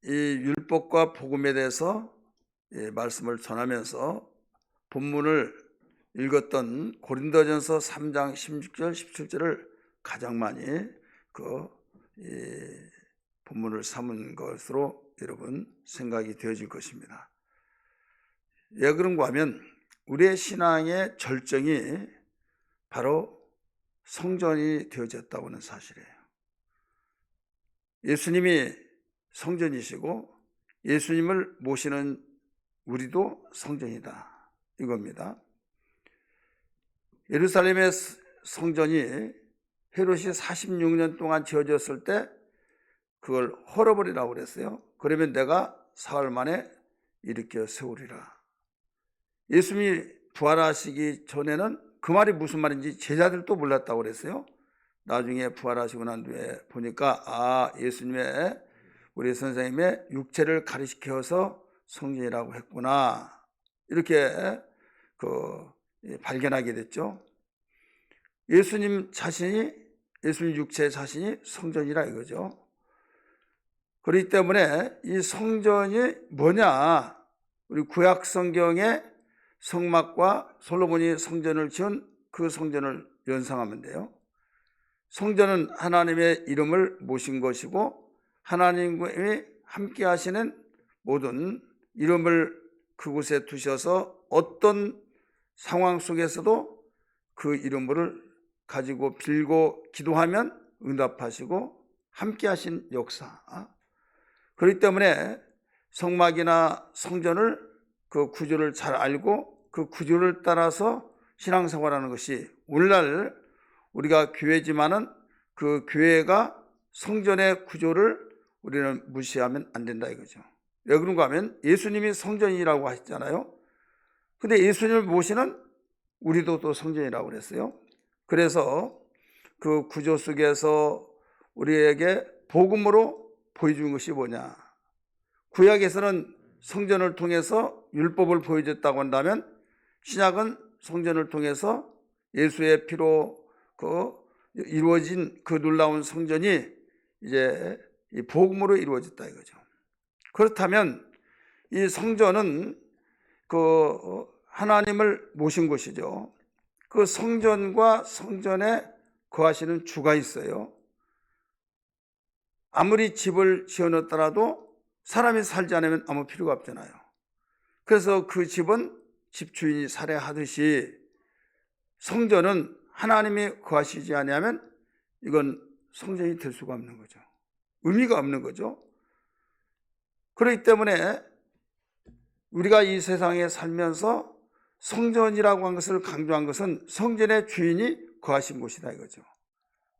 이 율법과 복음에 대해서 말씀을 전하면서 본문을 읽었던 고린도전서 3장 16절 17절을 가장 많이 본문을 삼은 것으로 여러분 생각이 되어질 것입니다. 왜 그런가 하면 우리의 신앙의 절정이 바로 성전이 되어졌다고 하는 사실이에요. 예수님이 성전이시고 예수님을 모시는 우리도 성전이다, 이겁니다. 예루살렘의 성전이 헤롯이 46년 동안 지어졌을 때 그걸 헐어버리라고 그랬어요. 그러면 내가 사흘 만에 일으켜 세우리라. 예수님이 부활하시기 전에는 그 말이 무슨 말인지 제자들도 몰랐다고 그랬어요. 나중에 부활하시고 난 뒤에 보니까 예수님의 우리 선생님의 육체를 가리켜서 성전이라고 했구나, 이렇게 발견하게 됐죠. 예수님 육체 자신이 성전이라 이거죠. 그렇기 때문에 이 성전이 뭐냐, 우리 구약 성경의 성막과 솔로몬이 성전을 지은 그 성전을 연상하면 돼요. 성전은 하나님의 이름을 모신 것이고 하나님과 함께 하시는 모든 이름을 그곳에 두셔서 어떤 상황 속에서도 그 이름을 가지고 빌고 기도하면 응답하시고 함께 하신 역사. 그렇기 때문에 성막이나 성전을 그 구조를 잘 알고 그 구조를 따라서 신앙생활하는 것이, 오늘날 우리가 교회지만은 그 교회가 성전의 구조를 우리는 무시하면 안 된다 이거죠. 왜 그런가 하면 예수님이 성전이라고 하셨잖아요. 근데 예수님을 모시는 우리도 또 성전이라고 그랬어요. 그래서 그 구조 속에서 우리에게 복음으로 보여준 것이 뭐냐, 구약에서는 성전을 통해서 율법을 보여줬다고 한다면 신약은 성전을 통해서 예수의 피로 이루어진 그 놀라운 성전이 이제 이 복음으로 이루어졌다 이거죠. 그렇다면 이 성전은 하나님을 모신 곳이죠. 그 성전과 성전에 거하시는 주가 있어요. 아무리 집을 지어놓더라도 사람이 살지 않으면 아무 필요가 없잖아요. 그래서 그 집은 집주인이 살해하듯이 성전은 하나님이 거하시지 않으면 이건 성전이 될 수가 없는 거죠. 의미가 없는 거죠. 그렇기 때문에 우리가 이 세상에 살면서 성전이라고 한 것을 강조한 것은 성전의 주인이 거하신 곳이다 이거죠.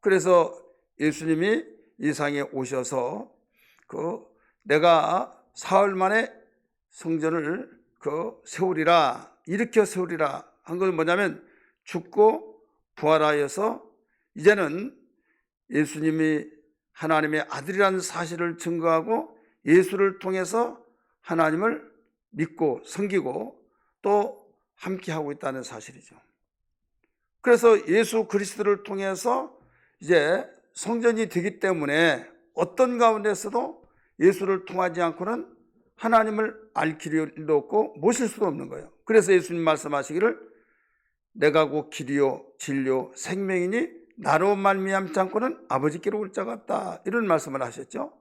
그래서 예수님이 이 세상에 오셔서 내가 사흘 만에 성전을 세우리라, 일으켜 세우리라 한 건 뭐냐면 죽고 부활하여서 이제는 예수님이 하나님의 아들이라는 사실을 증거하고 예수를 통해서 하나님을 믿고 섬기고 또 함께하고 있다는 사실이죠. 그래서 예수 그리스도를 통해서 이제 성전이 되기 때문에 어떤 가운데서도 예수를 통하지 않고는 하나님을 알 길도 없고 모실 수도 없는 거예요. 그래서 예수님 말씀하시기를 내가 곧 길이요 진리요 생명이니 나로 말미암지 않고는 아버지께로 올 자가 없다, 이런 말씀을 하셨죠.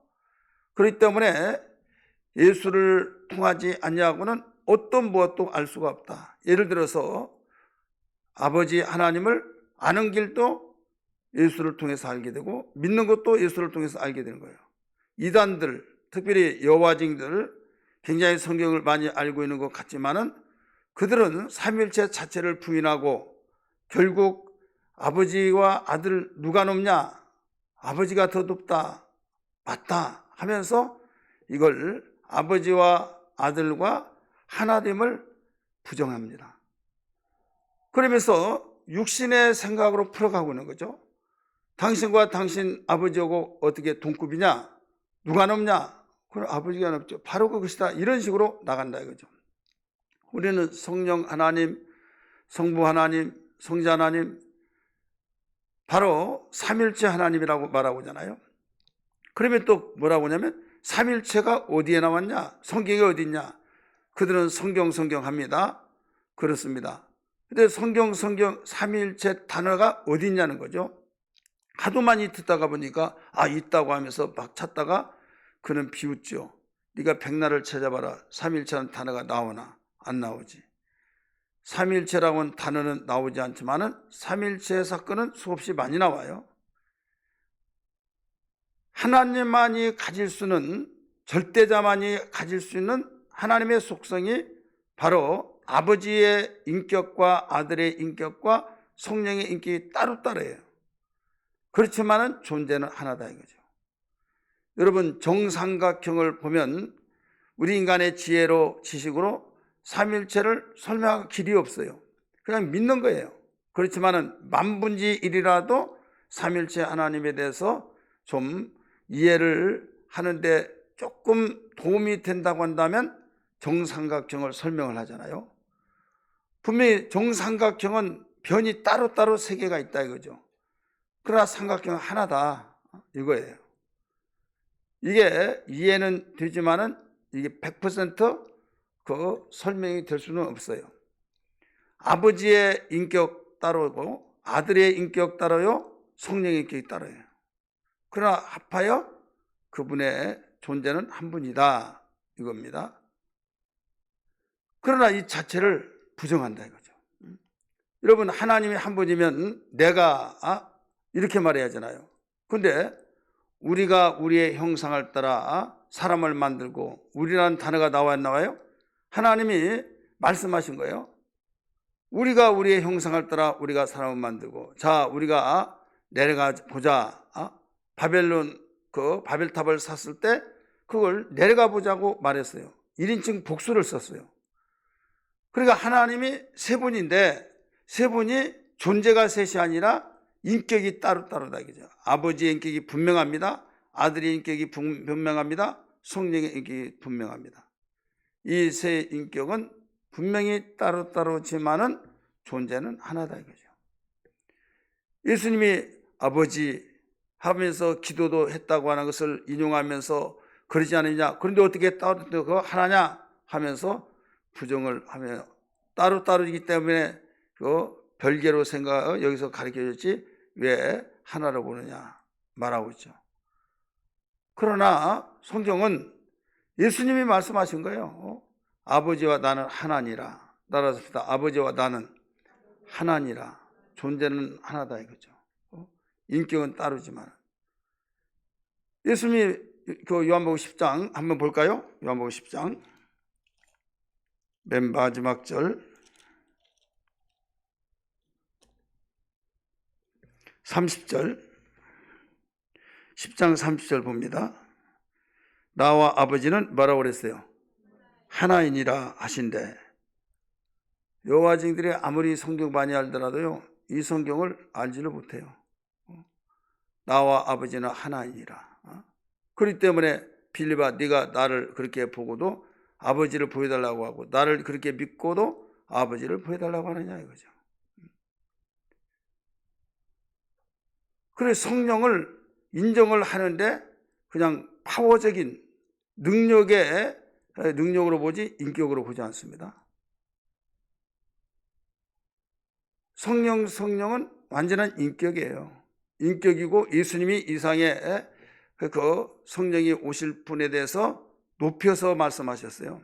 그렇기 때문에 예수를 통하지 아니하고는 어떤 무엇도 알 수가 없다. 예를 들어서 아버지 하나님을 아는 길도 예수를 통해서 알게 되고 믿는 것도 예수를 통해서 알게 되는 거예요. 이단들, 특별히 여화징들 굉장히 성경을 많이 알고 있는 것 같지만은 그들은 삼위일체 자체를 부인하고 결국 아버지와 아들 누가 높냐, 아버지가 더 높다, 맞다 하면서 이걸 아버지와 아들과 하나됨을 부정합니다. 그러면서 육신의 생각으로 풀어가고 있는 거죠. 당신과 당신 아버지하고 어떻게 동급이냐, 누가 높냐, 그럼 아버지가 높죠. 바로 그것이다, 이런 식으로 나간다 이거죠. 우리는 성령 하나님, 성부 하나님, 성자 하나님, 바로 삼일째 하나님이라고 말하고 있잖아요. 그러면 또 뭐라고 하냐면 삼일체가 어디에 나왔냐? 성경에 어디 있냐? 그들은 성경 합니다. 그렇습니다. 근데 성경 삼일체 단어가 어디 있냐는 거죠. 하도 많이 듣다가 보니까 있다고 하면서 막 찾다가 그는 비웃죠. 네가 백날을 찾아봐라. 삼일체라는 단어가 나오나? 안 나오지. 삼일체라고는 단어는 나오지 않지만은 삼일체 사건은 수없이 많이 나와요. 하나님만이 가질 수는, 절대자만이 가질 수 있는 하나님의 속성이 바로 아버지의 인격과 아들의 인격과 성령의 인격이 따로따로예요. 그렇지만은 존재는 하나다 이거죠. 여러분, 정삼각형을 보면 우리 인간의 지혜로, 지식으로 삼일체를 설명할 길이 없어요. 그냥 믿는 거예요. 그렇지만은 만분지 일이라도 삼일체 하나님에 대해서 좀 이해를 하는데 조금 도움이 된다고 한다면 정삼각형을 설명을 하잖아요. 분명히 정삼각형은 변이 따로따로 세 개가 있다 이거죠. 그러나 삼각형은 하나다 이거예요. 이게 이해는 되지만은 이게 100% 설명이 될 수는 없어요. 아버지의 인격 따로고 아들의 인격 따로요, 성령의 인격이 따로예요. 그러나 합하여 그분의 존재는 한 분이다 이겁니다. 그러나 이 자체를 부정한다 이거죠. 여러분, 하나님이 한 분이면 내가 이렇게 말해야 하잖아요. 근데 우리가 우리의 형상을 따라 사람을 만들고, 우리라는 단어가 나와 안 나와요? 하나님이 말씀하신 거예요. 우리가 우리의 형상을 따라 우리가 사람을 만들고, 자 우리가 내려가 보자. 바벨론 바벨탑을 샀을 때 그걸 내려가 보자고 말했어요. 1인칭 복수를 썼어요. 그러니까 하나님이 세 분인데 세 분이 존재가 셋이 아니라 인격이 따로따로다 이거죠. 아버지의 인격이 분명합니다. 아들의 인격이 분명합니다. 성령의 인격이 분명합니다. 이 세 인격은 분명히 따로따로지만은 존재는 하나다 이거죠. 예수님이 아버지 하면서 기도도 했다고 하는 것을 인용하면서 그러지 않느냐, 그런데 어떻게 따로 하나냐 하면서 부정을 하며, 따로따로이기 때문에 별개로 여기서 가르쳐 줬지 왜 하나로 보느냐 말하고 있죠. 그러나 성경은 예수님이 말씀하신 거예요. 아버지와 나는 하나니라. 따라서 아버지와 나는 하나니라. 존재는 하나다 이거죠. 인격은 따르지만. 예수님이 요한복음 10장 한번 볼까요? 요한복음 10장 맨 마지막 절 30절, 10장 30절 봅니다. 나와 아버지는 뭐라고 그랬어요? 하나이니라 하신대. 여호와 증인들이 아무리 성경 많이 알더라도요, 이 성경을 알지를 못해요. 나와 아버지는 하나이니라. 그렇기 때문에 빌립아, 네가 나를 그렇게 보고도 아버지를 보여달라고 하고, 나를 그렇게 믿고도 아버지를 보여달라고 하느냐 이거죠. 그래서 성령을 인정을 하는데 그냥 파워적인 능력으로 보지 인격으로 보지 않습니다. 성령은 완전한 인격이에요. 인격이고, 예수님이 이 세상에 그 성령이 오실 분에 대해서 높여서 말씀하셨어요.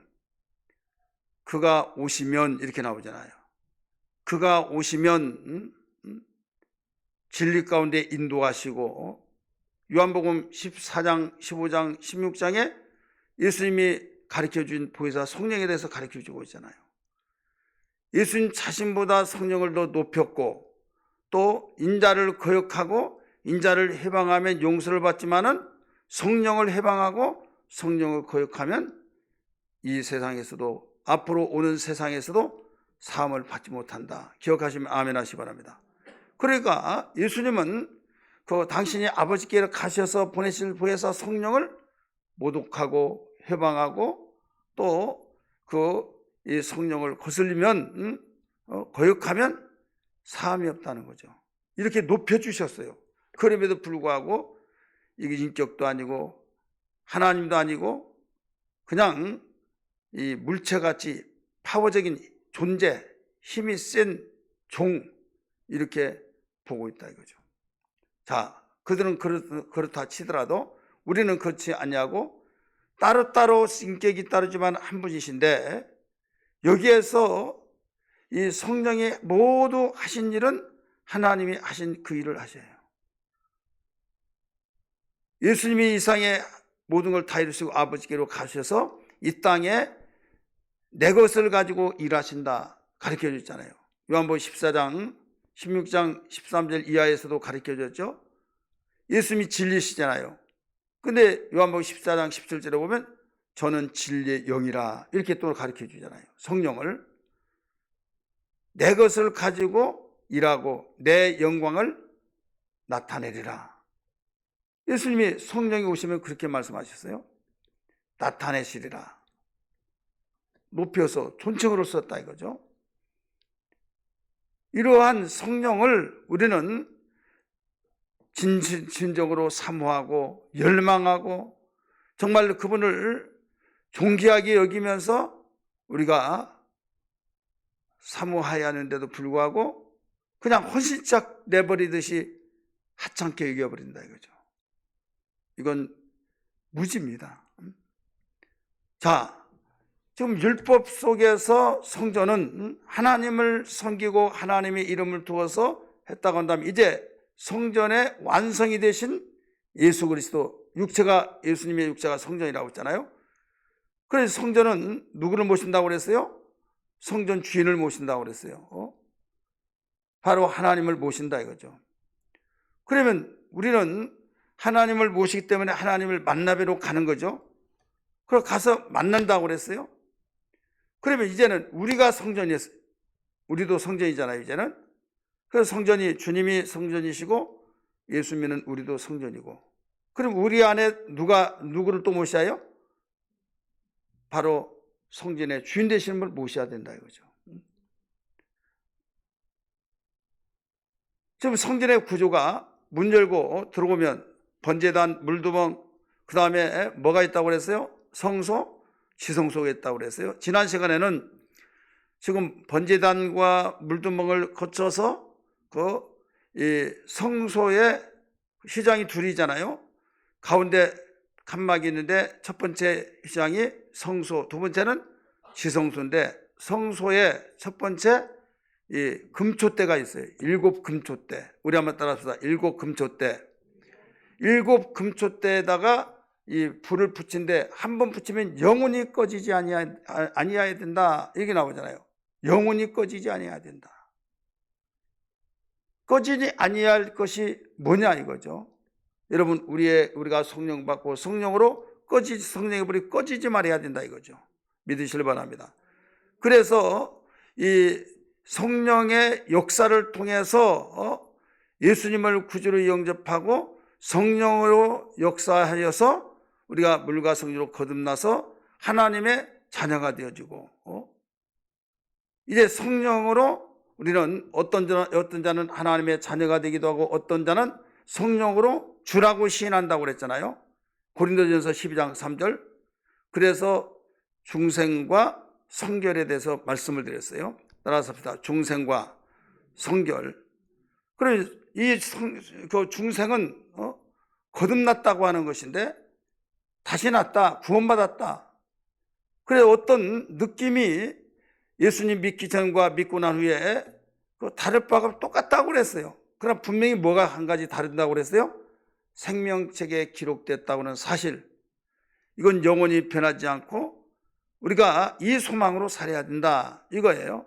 그가 오시면 이렇게 나오잖아요. 그가 오시면 진리 가운데 인도하시고, 요한복음 14장, 15장, 16장에 예수님이 가르쳐준 보혜사 성령에 대해서 가르쳐주고 있잖아요. 예수님 자신보다 성령을 더 높였고, 또 인자를 거역하고 인자를 해방하면 용서를 받지만은 성령을 해방하고 성령을 거역하면 이 세상에서도, 앞으로 오는 세상에서도 사함을 받지 못한다. 기억하시면 아멘 하시기 바랍니다. 그러니까 예수님은 당신이 아버지께로 가셔서 보내실 보혜사 성령을 모독하고 해방하고, 또 이 성령을 거슬리면 거역하면 사함이 없다는 거죠. 이렇게 높여주셨어요. 그럼에도 불구하고 이게 인격도 아니고 하나님도 아니고 그냥 이 물체같이 파워적인 존재, 힘이 센 종, 이렇게 보고 있다 이거죠. 자, 그들은 그렇다 치더라도 우리는 그렇지 않냐고 따로따로 인격이 따르지만 한 분이신데, 여기에서 이 성령이 모두 하신 일은 하나님이 하신 그 일을 하셔요. 예수님이 이 세상에 모든 걸 다 이루시고 아버지께로 가셔서 이 땅에 내 것을 가지고 일하신다 가르쳐 줬잖아요. 요한복음 14장 16장 13절 이하에서도 가르쳐 줬죠. 예수님이 진리시잖아요. 근데 요한복음 14장 17절에 보면 저는 진리의 영이라 이렇게 또 가르쳐 주잖아요. 성령을 내 것을 가지고 일하고 내 영광을 나타내리라. 예수님이 성령이 오시면 그렇게 말씀하셨어요. 나타내시리라. 높여서 존칭으로 썼다 이거죠. 이러한 성령을 우리는 진정으로 사모하고 열망하고 정말 그분을 존귀하게 여기면서 우리가 사모해야 하는데도 불구하고 그냥 헌신짝 내버리듯이 하찮게 여겨버린다 이거죠. 이건 무지입니다. 자, 지금 율법 속에서 성전은 하나님을 섬기고 하나님의 이름을 두어서 했다고 한다면 이제 성전의 완성이 되신 예수 그리스도, 육체가, 예수님의 육체가 성전이라고 했잖아요. 그래서 성전은 누구를 모신다고 그랬어요? 성전 주인을 모신다고 그랬어요. 바로 하나님을 모신다 이거죠. 그러면 우리는 하나님을 모시기 때문에 하나님을 만나뵈러 가는 거죠. 그럼 가서 만난다고 그랬어요. 그러면 이제는 우리가 성전이었어요. 우리도 성전이잖아요 이제는. 그래서 성전이, 주님이 성전이시고 예수 믿는 우리도 성전이고, 그럼 우리 안에 누구를 또 모셔요? 바로 성전의 주인 되시는 분을 모셔야 된다 이거죠. 지금 성전의 구조가 문 열고 들어오면 번제단, 물두멍, 그 다음에 뭐가 있다고 그랬어요? 성소, 지성소가 있다고 그랬어요. 지난 시간에는 지금 번제단과 물두멍을 거쳐서 이 성소의 휘장이 둘이잖아요. 가운데 칸막이 있는데 첫 번째 휘장이 성소, 두 번째는 지성소인데 성소의 첫 번째 이 금초대가 있어요. 7금초대. 우리 한번 따라합시다. 7금초대. 7금초대에다가 이 불을 붙인데 한 번 붙이면 영원히 꺼지지 아니해야 된다. 이게 나오잖아요. 영원히 꺼지지 아니해야 된다. 꺼지지 아니할 것이 뭐냐 이거죠. 여러분, 우리가 성령 받고 성령으로 성령의 불이 꺼지지 말아야 된다 이거죠. 믿으시길 바랍니다. 그래서 이 성령의 역사를 통해서 예수님을 구주로 영접하고 성령으로 역사하여서 우리가 물과 성령으로 거듭나서 하나님의 자녀가 되어지고, 이제 성령으로 우리는 어떤 자는 하나님의 자녀가 되기도 하고 어떤 자는 성령으로 주라고 시인한다고 그랬잖아요. 고린도전서 12장 3절. 그래서 중생과 성결에 대해서 말씀을 드렸어요. 따라서 합시다. 중생과 성결. 그럼 그 중생은 거듭났다고 하는 것인데 다시 났다, 구원받았다. 그래 어떤 느낌이 예수님 믿기 전과 믿고 난 후에 다를 바가 똑같다고 그랬어요. 그러나 분명히 뭐가 한 가지 다른다고 그랬어요? 생명책에 기록됐다고는 사실. 이건 영원히 변하지 않고 우리가 이 소망으로 살아야 된다 이거예요.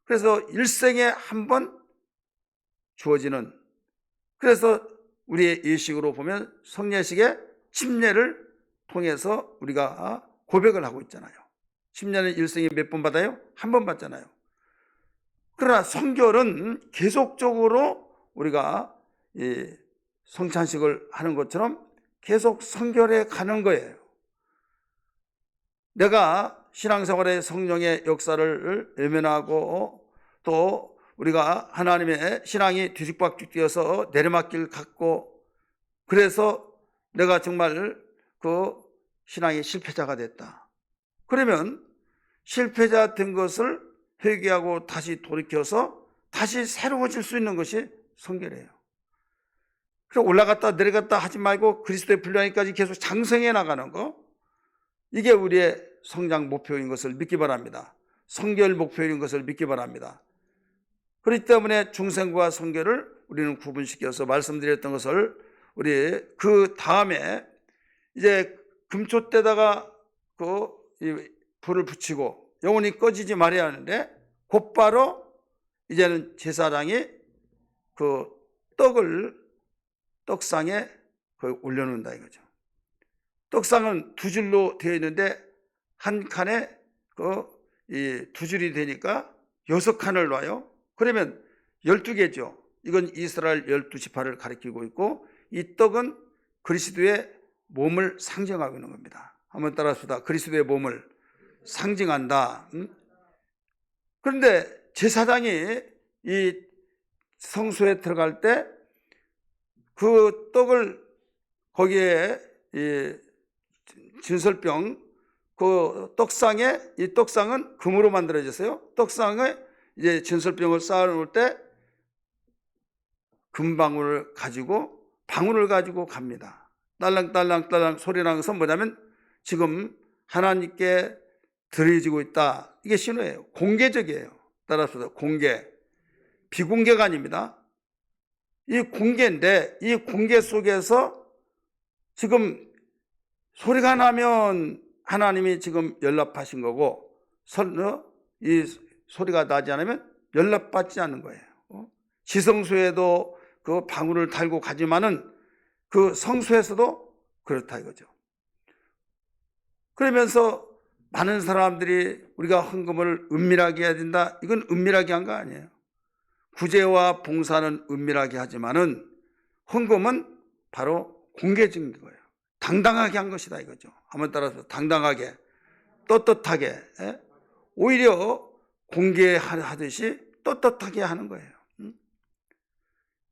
그래서 일생에 한 번 주어지는, 그래서 우리의 예식으로 보면 성례식의 침례를 통해서 우리가 고백을 하고 있잖아요. 침례는 일생에 몇 번 받아요? 한 번 받잖아요. 그러나 성결은 계속적으로 우리가 이 성찬식을 하는 것처럼 계속 성결해 가는 거예요. 내가 신앙생활의 성령의 역사를 외면하고 또 우리가 하나님의 신앙이 뒤죽박죽 뛰어서 내리막길 갖고, 그래서 내가 정말 신앙의 실패자가 됐다. 그러면 실패자 된 것을 회개하고 다시 돌이켜서 다시 새로워질 수 있는 것이 성결이에요. 그래서 올라갔다 내려갔다 하지 말고 그리스도의 분량까지 계속 장성해 나가는 거, 이게 우리의 성장 목표인 것을 믿기 바랍니다. 성결 목표인 것을 믿기 바랍니다. 그렇기 때문에 중생과 성결을 우리는 구분시켜서 말씀드렸던 것을, 우리 그 다음에 이제 금초 때다가 그 불을 붙이고 영원히 꺼지지 말아야 하는데, 곧바로 이제는 제사장이 그 떡을 떡상에 올려놓는다 이거죠. 떡상은 두 줄로 되어 있는데 한 칸에 두 줄이 되니까 6칸을 놔요. 그러면 12개죠. 이건 이스라엘 12지파를 가리키고 있고, 이 떡은 그리스도의 몸을 상징하고 있는 겁니다. 한번 따라합시다. 그리스도의 몸을 상징한다. 그런데 제사장이 이 성소에 들어갈 때 그 떡을 거기에 이 진설병, 그 떡상에, 이 떡상은 금으로 만들어졌어요. 떡상에 이제 진설병을 쌓아놓을 때 금방울을 가지고, 방울을 가지고 갑니다. 딸랑딸랑딸랑 소리 나는 것은 뭐냐면 지금 하나님께 드려지고 있다. 이게 신호예요. 공개적이에요. 따라서 공개, 비공개가 아닙니다. 이 공개인데, 이 공개 속에서 지금 소리가 나면 하나님이 지금 연락하신 거고, 이 소리가 나지 않으면 연락받지 않는 거예요. 지성소에도 그 방울을 달고 가지만은 그 성소에서도 그렇다 이거죠. 그러면서 많은 사람들이 우리가 헌금을 은밀하게 해야 된다. 이건 은밀하게 한 거 아니에요. 구제와 봉사는 은밀하게 하지만은 헌금은 바로 공개적인 거예요. 당당하게 한 것이다 이거죠. 한번 따라서 당당하게, 떳떳하게, 오히려 공개하듯이 떳떳하게 하는 거예요.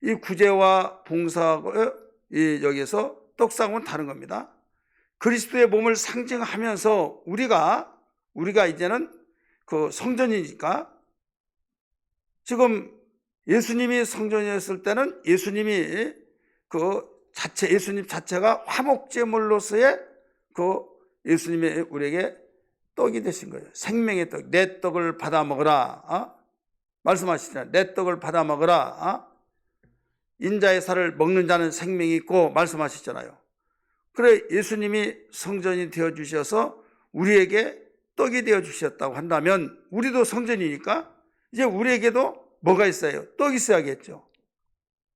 이 구제와 봉사가 여기서 떡상은 다른 겁니다. 그리스도의 몸을 상징하면서 우리가 이제는 그 성전이니까, 지금 예수님이 성전이었을 때는 예수님이 예수님 자체가 화목제물로서의 그 예수님의 우리에게 떡이 되신 거예요. 생명의 떡. 내 떡을 받아 먹으라. 말씀하시잖아요. 내 떡을 받아 먹으라. 인자의 살을 먹는 자는 생명이 있고 말씀하시잖아요. 그래, 예수님이 성전이 되어 주셔서 우리에게 떡이 되어 주셨다고 한다면, 우리도 성전이니까 이제 우리에게도 뭐가 있어요? 떡이 있어야겠죠.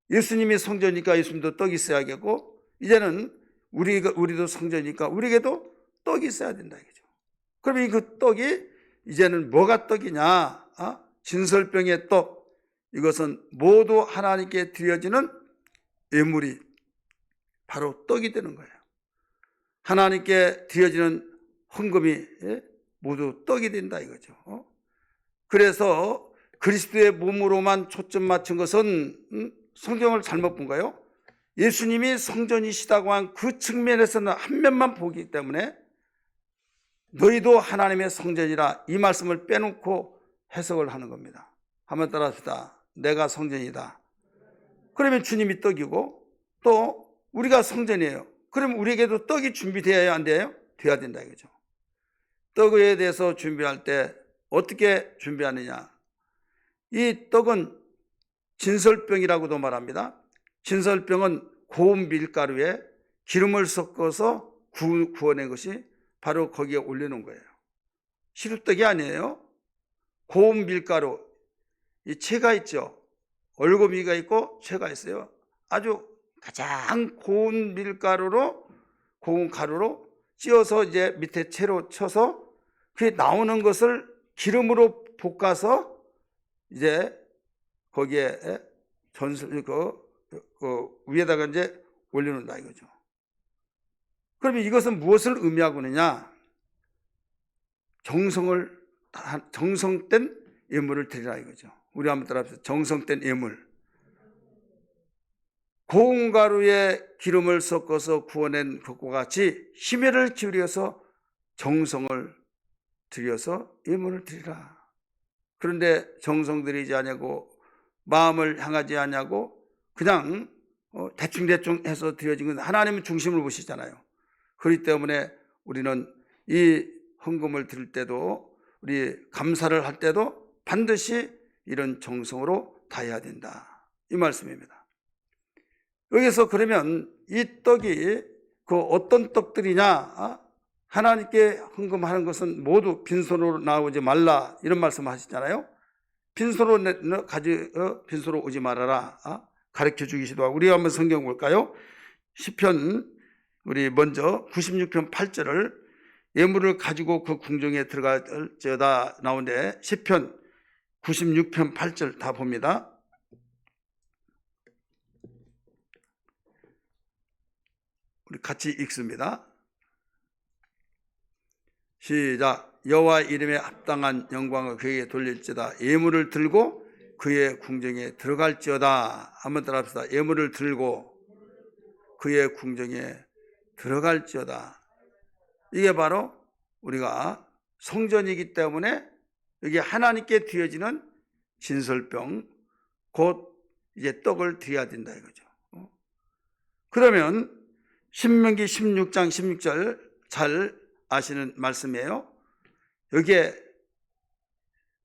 예수님이 성전이니까 예수님도 떡이 있어야겠고, 이제는 우리도 성전이니까 우리에게도 떡이 있어야 된다 이거죠. 그러면 그 떡이 이제는 뭐가 떡이냐? 진설병의 떡. 이것은 모두 하나님께 드려지는 예물이 바로 떡이 되는 거예요. 하나님께 드려지는 헌금이 모두 떡이 된다 이거죠. 그래서 그리스도의 몸으로만 초점 맞춘 것은 성경을 잘못 본가요? 예수님이 성전이시다고 한 그 측면에서는 한 면만 보기 때문에 너희도 하나님의 성전이라, 이 말씀을 빼놓고 해석을 하는 겁니다. 한번 따라합시다. 내가 성전이다. 그러면 주님이 떡이고 또 우리가 성전이에요. 그럼 우리에게도 떡이 준비되어야 안 돼요? 돼야 된다 이거죠. 떡에 대해서 준비할 때 어떻게 준비하느냐? 이 떡은 진설병이라고도 말합니다. 진설병은 고운 밀가루에 기름을 섞어서 구워낸 것이 바로 거기에 올려놓은 거예요. 시루떡이 아니에요. 고운 밀가루, 이 채가 있죠. 얼고미가 있고 채가 있어요. 아주 가장 고운 밀가루로, 고운 가루로 찧어서 이제 밑에 채로 쳐서 그게 나오는 것을 기름으로 볶아서 이제 거기에 위에다가 이제 올려놓는다 이거죠. 그러면 이것은 무엇을 의미하고 있느냐? 정성된 예물을 드리라 이거죠. 우리 한번 따라합시다. 정성된 예물. 고운 가루에 기름을 섞어서 구워낸 것과 같이 심혈을 기울여서 정성을 들여서 예물을 드리라. 그런데 정성 들이지 아니하고 마음을 향하지 아니하고 그냥 대충대충 해서 드려진 건 하나님은 중심을 보시잖아요. 그렇기 때문에 우리는 이 헌금을 드릴 때도, 우리 감사를 할 때도 반드시 이런 정성으로 다해야 된다, 이 말씀입니다. 여기서 그러면 이 떡이 그 어떤 떡들이냐? 하나님께 헌금하는 것은 모두 빈손으로 나오지 말라, 이런 말씀 하시잖아요. 빈손으로 빈손으로 오지 말아라 가르쳐 주기도 하고. 우리 한번 성경 볼까요? 시편, 우리 먼저 96편 8절을 예물을 가지고 그 궁정에 들어갈지어다 나오는데, 시편 96편 8절 다 봅니다. 우리 같이 읽습니다. 시작. 여호와 이름에 합당한 영광을 그에게 돌릴지어다. 예물을 들고 그의 궁정에 들어갈지어다. 한번 따라합시다. 예물을 들고 그의 궁정에 들어갈지어다. 이게 바로 우리가 성전이기 때문에 여기 하나님께 드려지는 진설병, 곧 이제 떡을 드려야 된다 이거죠. 그러면 신명기 16장 16절 잘 아시는 말씀이에요. 여기에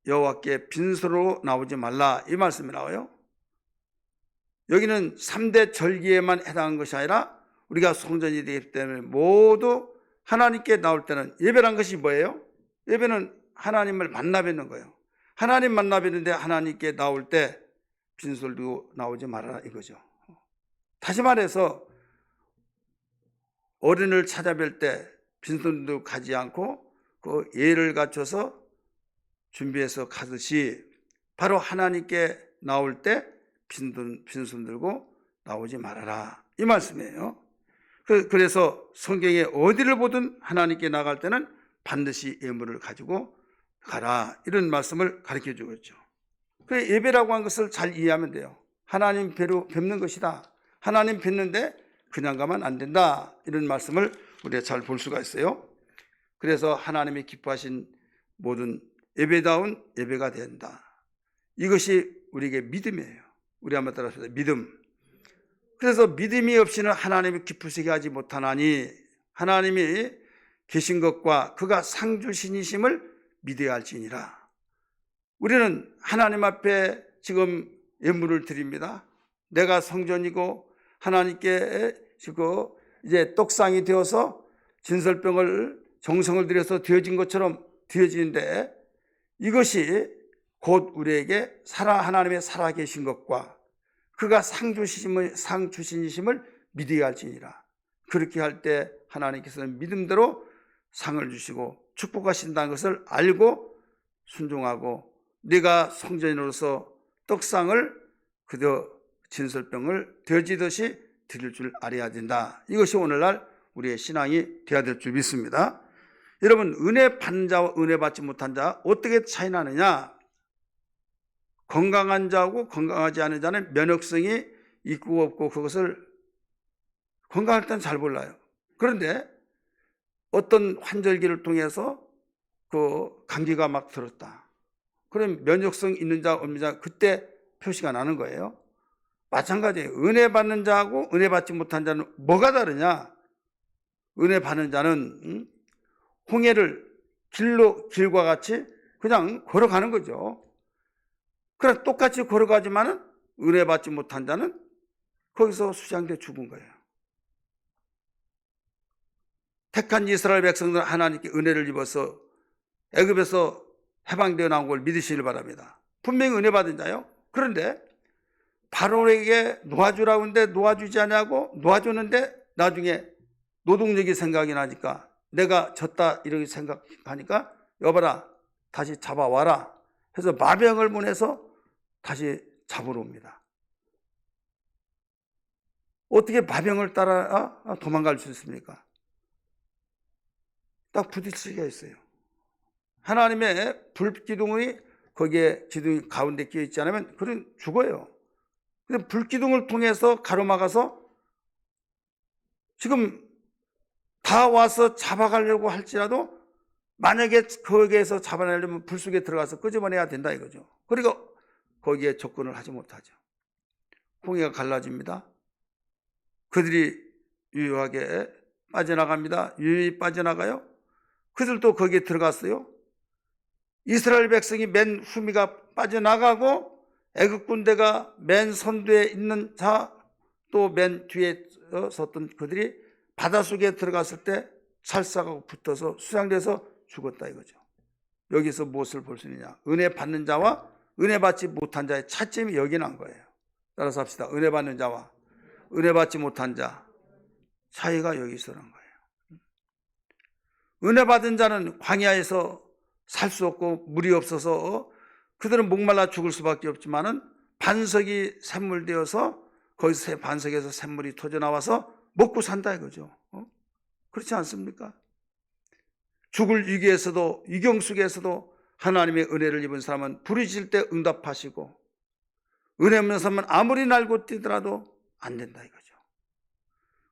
여호와께 빈손으로 나오지 말라, 이 말씀이 나와요. 여기는 3대 절기에만 해당한 것이 아니라 우리가 성전이 되기 때문에 모두 하나님께 나올 때는, 예배란 것이 뭐예요? 예배는 하나님을 만나 뵙는 거예요. 하나님 만나 뵙는데 하나님께 나올 때 빈손 들고 나오지 말아라 이거죠. 다시 말해서 어른을 찾아뵐 때 빈손도 가지 않고 그 예를 갖춰서 준비해서 가듯이 바로 하나님께 나올 때 빈손 들고 나오지 말아라, 이 말씀이에요. 그래서 성경에 어디를 보든 하나님께 나갈 때는 반드시 예물을 가지고 가라, 이런 말씀을 가르쳐 주고 있죠. 예배라고 하는 것을 잘 이해하면 돼요. 하나님 뵙는 것이다. 하나님 뵙는데 그냥 가면 안 된다, 이런 말씀을 우리가 잘 볼 수가 있어요. 그래서 하나님이 기뻐하신 모든 예배다운 예배가 된다. 이것이 우리에게 믿음이에요. 우리 한번 따라서 믿음. 그래서 믿음이 없이는 하나님이 기쁘시게 하지 못하나니, 하나님이 계신 것과 그가 상주신이심을 믿어야 할지니라. 우리는 하나님 앞에 지금 예물을 드립니다. 내가 성전이고 하나님께 이제 떡상이 되어서 진설병을 정성을 들여서 되어진 것처럼 되어지는데, 이것이 곧 우리에게 하나님의 살아계신 것과 그가 상주신이심을 믿어야 할지니라. 그렇게 할 때 하나님께서는 믿음대로 상을 주시고 축복하신다는 것을 알고 순종하고, 네가 성전으로서 떡상을 그저 진설병을 되어지듯이 드릴 줄 알아야 된다. 이것이 오늘날 우리의 신앙이 되어야 될 줄 믿습니다. 여러분, 은혜 받는 자와 은혜 받지 못한 자 어떻게 차이 나느냐? 건강한 자하고 건강하지 않은 자는 면역성이 있고 없고 그것을 건강할 때는 잘 몰라요. 그런데 어떤 환절기를 통해서 그 감기가 막 들었다. 그럼 면역성 있는 자 없는 자 그때 표시가 나는 거예요. 마찬가지예요. 은혜 받는 자하고 은혜 받지 못한 자는 뭐가 다르냐? 은혜 받는 자는 홍해를 길과 같이 그냥 걸어가는 거죠. 그래 똑같이 걸어가지만은 은혜 받지 못한 자는 거기서 수장돼 죽은 거예요. 택한 이스라엘 백성들은 하나님께 은혜를 입어서 애굽에서 해방되어 나온 걸 믿으시길 바랍니다. 분명히 은혜 받은 자요. 그런데 바로에게 놓아주라고 하는데 놓아주지 않냐고, 놓아주는데 나중에 노동력이 생각이 나니까 내가 졌다 이렇게 생각하니까 여봐라 다시 잡아와라 해서 마병을 보내서 다시 잡으러 옵니다. 어떻게 마병을 따라 도망갈 수 있습니까? 딱 부딪히기가 있어요. 하나님의 불기둥이 거기에 기둥이 가운데 끼어 있지 않으면 그는 죽어요. 근데 불기둥을 통해서 가로막아서 지금 다 와서 잡아가려고 할지라도 만약에 거기에서 잡아내려면 불 속에 들어가서 끄집어내야 된다 이거죠. 그러니까 거기에 접근을 하지 못하죠. 홍해가 갈라집니다. 그들이 유유하게 빠져나갑니다. 유유히 빠져나가요. 그들도 거기에 들어갔어요. 이스라엘 백성이 맨 후미가 빠져나가고 애굽 군대가 맨 선두에 있는 자, 또 맨 뒤에 섰던 그들이 바닷속에 들어갔을 때 찰싹하고 붙어서 수상돼서 죽었다 이거죠. 여기서 무엇을 볼 수 있느냐? 은혜 받는 자와 은혜 받지 못한 자의 차점이 여기 난 거예요. 따라서 합시다. 은혜 받는 자와 은혜 받지 못한 자 차이가 여기서 난 거예요. 은혜 받은 자는 광야에서 살 수 없고 물이 없어서 그들은 목말라 죽을 수밖에 없지만은 반석이 샘물되어서 거기서 반석에서 샘물이 터져 나와서 먹고 산다 이거죠. 그렇지 않습니까? 죽을 위기에서도 위경 속에서도 하나님의 은혜를 입은 사람은 부르실 때 응답하시고 은혜 없는 사람은 아무리 날고 뛰더라도 안 된다 이거죠.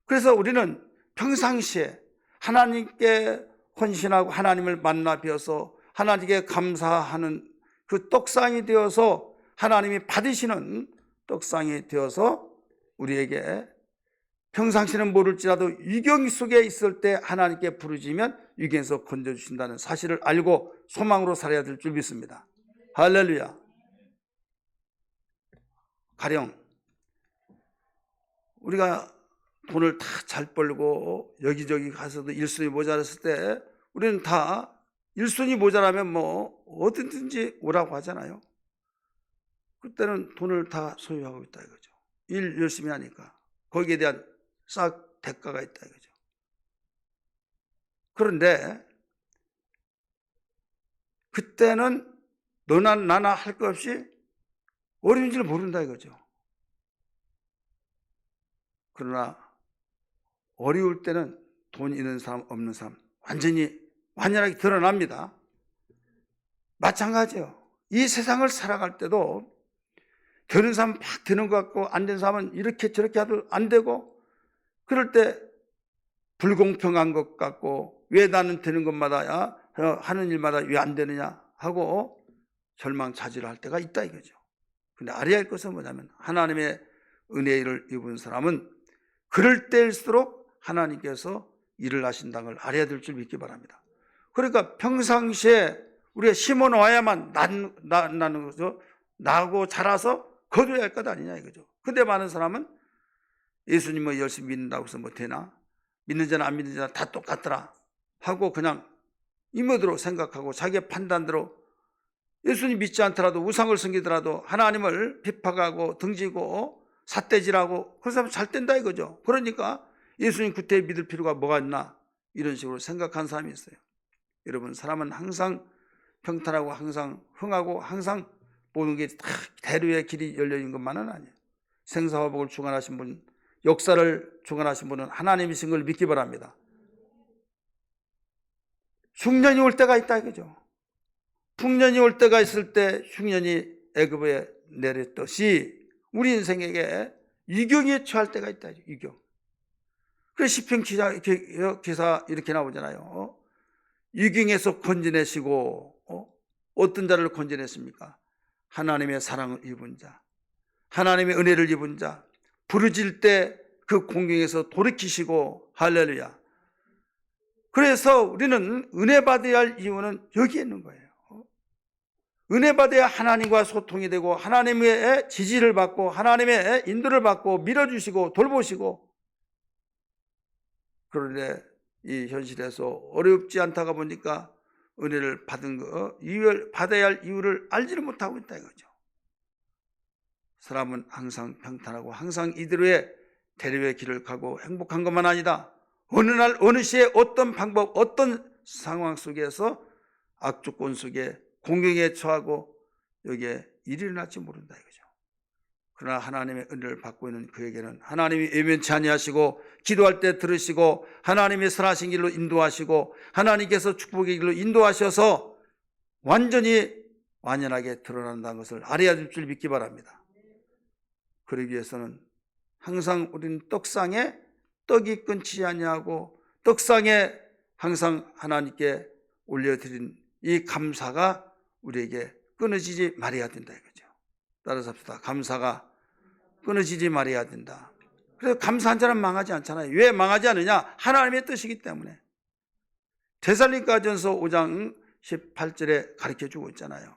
그래서 우리는 평상시에 하나님께 헌신하고 하나님을 만나 뵈어서 하나님께 감사하는 그 떡상이 되어서 하나님이 받으시는 떡상이 되어서 우리에게 평상시는 모를지라도 위경 속에 있을 때 하나님께 부르짖으면 위경에서 건져주신다는 사실을 알고 소망으로 살아야 될 줄 믿습니다. 할렐루야. 가령 우리가 돈을 다 잘 벌고 여기저기 가서도 일손이 모자랐을 때 우리는 다 일손이 모자라면 뭐 어디든지 오라고 하잖아요. 그때는 돈을 다 소유하고 있다 이거죠. 일 열심히 하니까 거기에 대한 싹 대가가 있다 이거죠. 그런데 그때는 너나 나나 할 것 없이 어려운 줄 모른다 이거죠. 그러나 어려울 때는 돈 있는 사람 없는 사람 완전하게 드러납니다. 마찬가지예요. 이 세상을 살아갈 때도 되는 사람은 막 되는 것 같고 안 되는 사람은 이렇게 저렇게 해도 안 되고 그럴 때 불공평한 것 같고 왜 나는 되는 것마다 하는 일마다 왜 안 되느냐 하고 절망차질을 할 때가 있다 이거죠. 근데 알아야 할 것은 뭐냐면 하나님의 은혜를 입은 사람은 그럴 때일수록 하나님께서 일을 하신다는 걸 알아야 될 줄 믿기 바랍니다. 그러니까 평상시에 우리가 심어 놓아야만 나는 거죠. 나고 자라서 거둬야 할 것 아니냐 이거죠. 근데 많은 사람은 예수님 뭐 열심히 믿는다고 해서 뭐 되나? 믿는 자나 안 믿는 자나 다 똑같더라 하고 그냥 임의대로 생각하고 자기의 판단대로 예수님 믿지 않더라도 우상을 섬기더라도 하나님을 비판하고 등지고 삿대질하고 그런 사람은 잘 된다 이거죠. 그러니까 예수님 그때 믿을 필요가 뭐가 있나 이런 식으로 생각한 사람이 있어요. 여러분 사람은 항상 평탄하고 항상 흥하고 항상 모든 게 다 대로의 길이 열려있는 것만은 아니에요. 생사화복을 주관하신 분, 역사를 주관하신 분은 하나님이신 걸 믿기 바랍니다. 흉년이 올 때가 있다 이거죠. 풍년이 올 때가 있을 때 흉년이 애굽에 내렸듯이 우리 인생에게 위경에 처할 때가 있다. 위경. 그래서 시편 기사 이렇게 나오잖아요. 위경에서 건져내시고 어떤 자를 건져냈습니까? 하나님의 사랑을 입은 자, 하나님의 은혜를 입은 자, 부르질 때 그 공경에서 돌이키시고 할렐루야. 그래서 우리는 은혜 받아야 할 이유는 여기에 있는 거예요. 은혜 받아야 하나님과 소통이 되고 하나님의 지지를 받고 하나님의 인도를 받고 밀어주시고 돌보시고 그런데 이 현실에서 어렵지 않다가 보니까 은혜를 받은 이유를 받아야 할 이유를 알지를 못하고 있다 이거죠. 사람은 항상 평탄하고 항상 이대로의 대립의 길을 가고 행복한 것만 아니다. 어느 날 어느 시에 어떤 방법 어떤 상황 속에서 악조건 속에 공경에 처하고 여기에 일이 일어날지 모른다 이거죠. 그러나 하나님의 은혜를 받고 있는 그에게는 하나님이 외면치 아니하시고 기도할 때 들으시고 하나님의 선하신 길로 인도하시고 하나님께서 축복의 길로 인도하셔서 완전히 완연하게 드러난다는 것을 알아야 될 줄 믿기 바랍니다. 그러기 위해서는 항상 우리는 떡상에 떡이 끊지 아니하고 떡상에 항상 하나님께 올려드린 이 감사가 우리에게 끊어지지 말아야 된다 이거죠. 따라서 합시다. 감사가 끊어지지 말아야 된다. 그래서 감사한 자는 망하지 않잖아요. 왜 망하지 않느냐? 하나님의 뜻이기 때문에. 데살로니가전서 5장 18절에 가르쳐주고 있잖아요.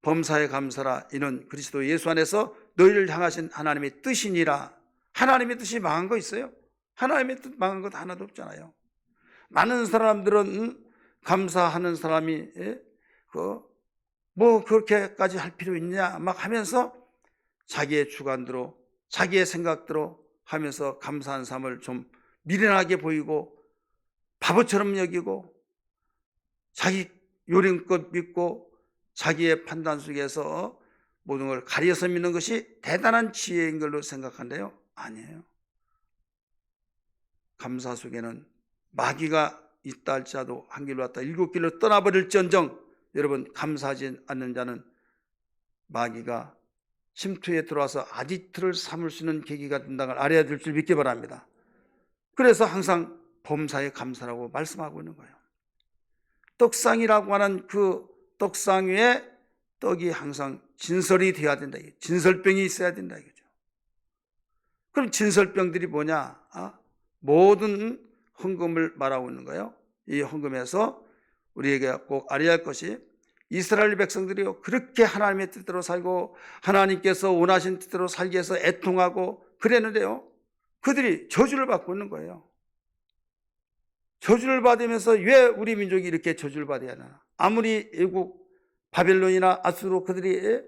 범사에 감사라. 이는 그리스도 예수 안에서 너희를 향하신 하나님의 뜻이니라. 하나님의 뜻이 망한 거 있어요? 하나님의 뜻 망한 것 하나도 없잖아요. 많은 사람들은 감사하는 사람이 뭐 그렇게까지 할 필요 있냐 막 하면서 자기의 주관대로 자기의 생각대로 하면서 감사한 삶을 좀 미련하게 보이고 바보처럼 여기고 자기 요령껏 믿고 자기의 판단 속에서 모든 걸 가려서 믿는 것이 대단한 지혜인 걸로 생각한대요. 아니에요. 감사 속에는 마귀가 있다 할지라도 한 길로 왔다 일곱 길로 떠나버릴지언정 여러분 감사하지 않는 자는 마귀가 침투에 들어와서 아지트를 삼을 수 있는 계기가 된다는 걸 알아야 될 줄 믿기 바랍니다. 그래서 항상 범사에 감사라고 말씀하고 있는 거예요. 떡상이라고 하는 그 떡상 위에 떡이 항상 진설이 되어야 된다. 진설병이 있어야 된다 이거죠. 그럼 진설병들이 뭐냐? 모든 헌금을 말하고 있는 거예요. 이 헌금에서 우리에게 꼭 알아야 할 것이 이스라엘 백성들이요 그렇게 하나님의 뜻대로 살고 하나님께서 원하신 뜻대로 살기 위해서 애통하고 그랬는데요 그들이 저주를 받고 있는 거예요. 저주를 받으면서 왜 우리 민족이 이렇게 저주를 받아야 하나? 아무리 애국 바벨론이나 아수르 그들이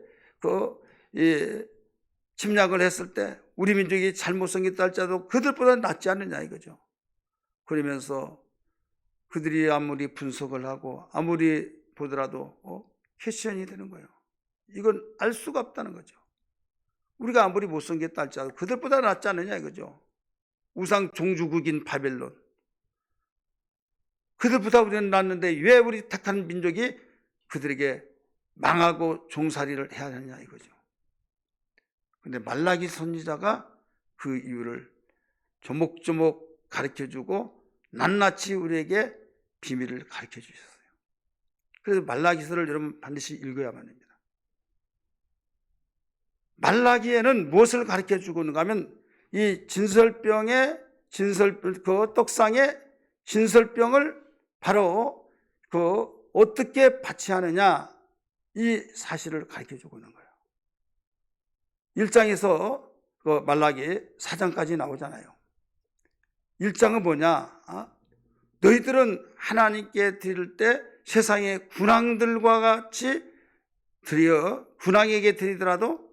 침략을 했을 때 우리 민족이 잘못 생겼다 할지라도 그들보다 낫지 않느냐 이거죠. 그러면서 그들이 아무리 분석을 하고 아무리 보더라도 캐션이 되는 거예요. 이건 알 수가 없다는 거죠. 우리가 아무리 못생겼다 할지라도 그들보다 낫지 않느냐 이거죠. 우상 종주국인 바벨론 그들보다 우리는 낫는데 왜 우리 택한 민족이 그들에게 망하고 종살이를 해야 하느냐 이거죠. 그런데 말라기 선지자가 그 이유를 조목조목 가르쳐주고 낱낱이 우리에게 비밀을 가르쳐 주셨어요. 그래서 말라기서를 여러분 반드시 읽어야만 합니다. 말라기에는 무엇을 가르쳐 주고 있는가 하면 이 그 떡상의 진설병을 바로 어떻게 바치하느냐 이 사실을 가르쳐 주고 있는 거예요. 1장에서 말라기 4장까지 나오잖아요. 1장은 뭐냐? 너희들은 하나님께 드릴 때 세상의 군왕들과 같이 군왕에게 드리더라도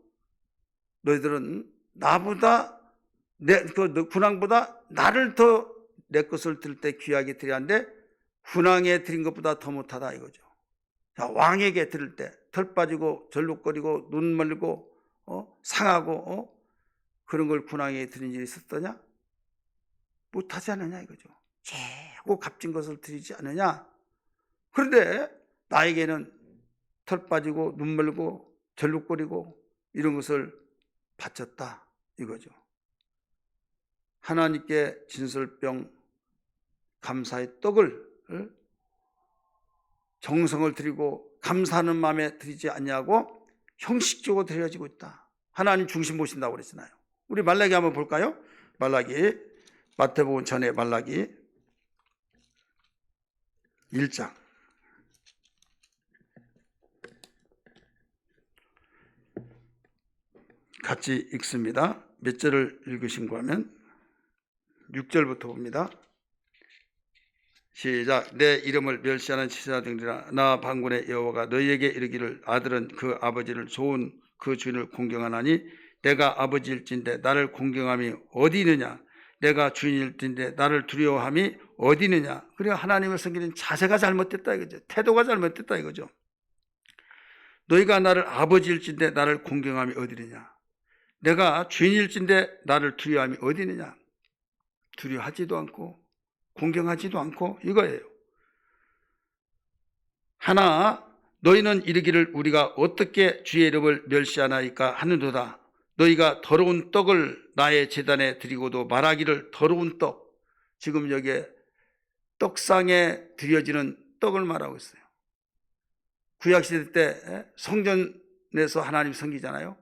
너희들은 나보다 군왕보다 나를 더 내 것을 드릴 때 귀하게 드려야 하는데 군왕에 드린 것보다 더 못하다 이거죠. 자, 왕에게 드릴 때 털 빠지고 절룩거리고 눈 멀고 상하고 그런 걸 군왕에게 드린 일이 있었더냐? 못하지 않느냐 이거죠. 최고 값진 것을 드리지 않느냐? 그런데 나에게는 털 빠지고 눈 멀고 절룩거리고 이런 것을 바쳤다 이거죠. 하나님께 진설병 감사의 떡을 정성을 드리고 감사하는 마음에 드리지 않냐고 형식적으로 드려지고 있다. 하나님 중심 모신다고 그랬잖아요. 우리 말라기 한번 볼까요? 말라기 마태복음 전에 말라기 1장 같이 읽습니다. 몇 절을 읽으신가 하면 6절부터 봅니다. 시작. 내 이름을 멸시하는 치사들이라 나 방군의 여호와가 너희에게 이르기를 아들은 그 아버지를 좋은 그 주인을 공경하나니 내가 아버지일진데 나를 공경함이 어디 있느냐? 내가 주인일진데 나를 두려워함이 어디 있느냐? 그리고 하나님을 섬기는 자세가 잘못됐다 이거죠. 태도가 잘못됐다 이거죠. 너희가 나를 아버지일진데 나를 공경함이 어디 있느냐? 내가 주인일진데 나를 두려워함이 어디 있느냐? 두려워하지도 않고 공경하지도 않고 이거예요. 하나 너희는 이르기를 우리가 어떻게 주의 이름을 멸시하나이까 하는도다. 너희가 더러운 떡을 나의 제단에 드리고도 말하기를 더러운 떡. 지금 여기에 떡상에 드려지는 떡을 말하고 있어요. 구약시대 때 성전에서 하나님 섬기잖아요.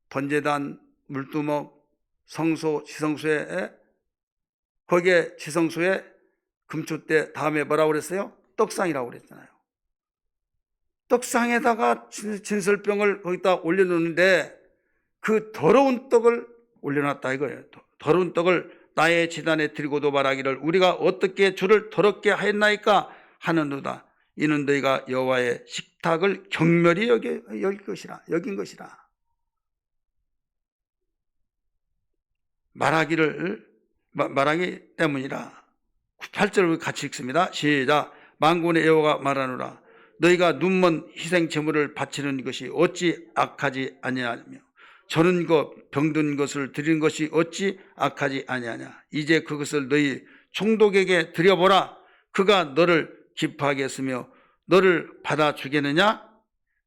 번제단, 물두먹, 성소, 지성소에, 거기에 지성소에 금초대 다음에 뭐라고 그랬어요? 떡상이라고 그랬잖아요. 떡상에다가 진설병을 거기다 올려놓는데 그 더러운 떡을 올려놨다 이거예요. 더러운 떡을 나의 제단에 드리고도 말하기를 우리가 어떻게 주를 더럽게 하였나이까 하는도다. 이는 너희가 여호와의 식탁을 경멸히 여긴 것이라. 말하기 때문이라. 8절을 같이 읽습니다. 시작. 만군의 여호와가 말하노라. 너희가 눈먼 희생 제물을 바치는 것이 어찌 악하지 아니하며 저는 것 병든 것을 드리는 것이 어찌 악하지 아니하냐. 이제 그것을 너희 총독에게 드려보라. 그가 너를 기뻐하게 했으며 너를 받아주겠느냐.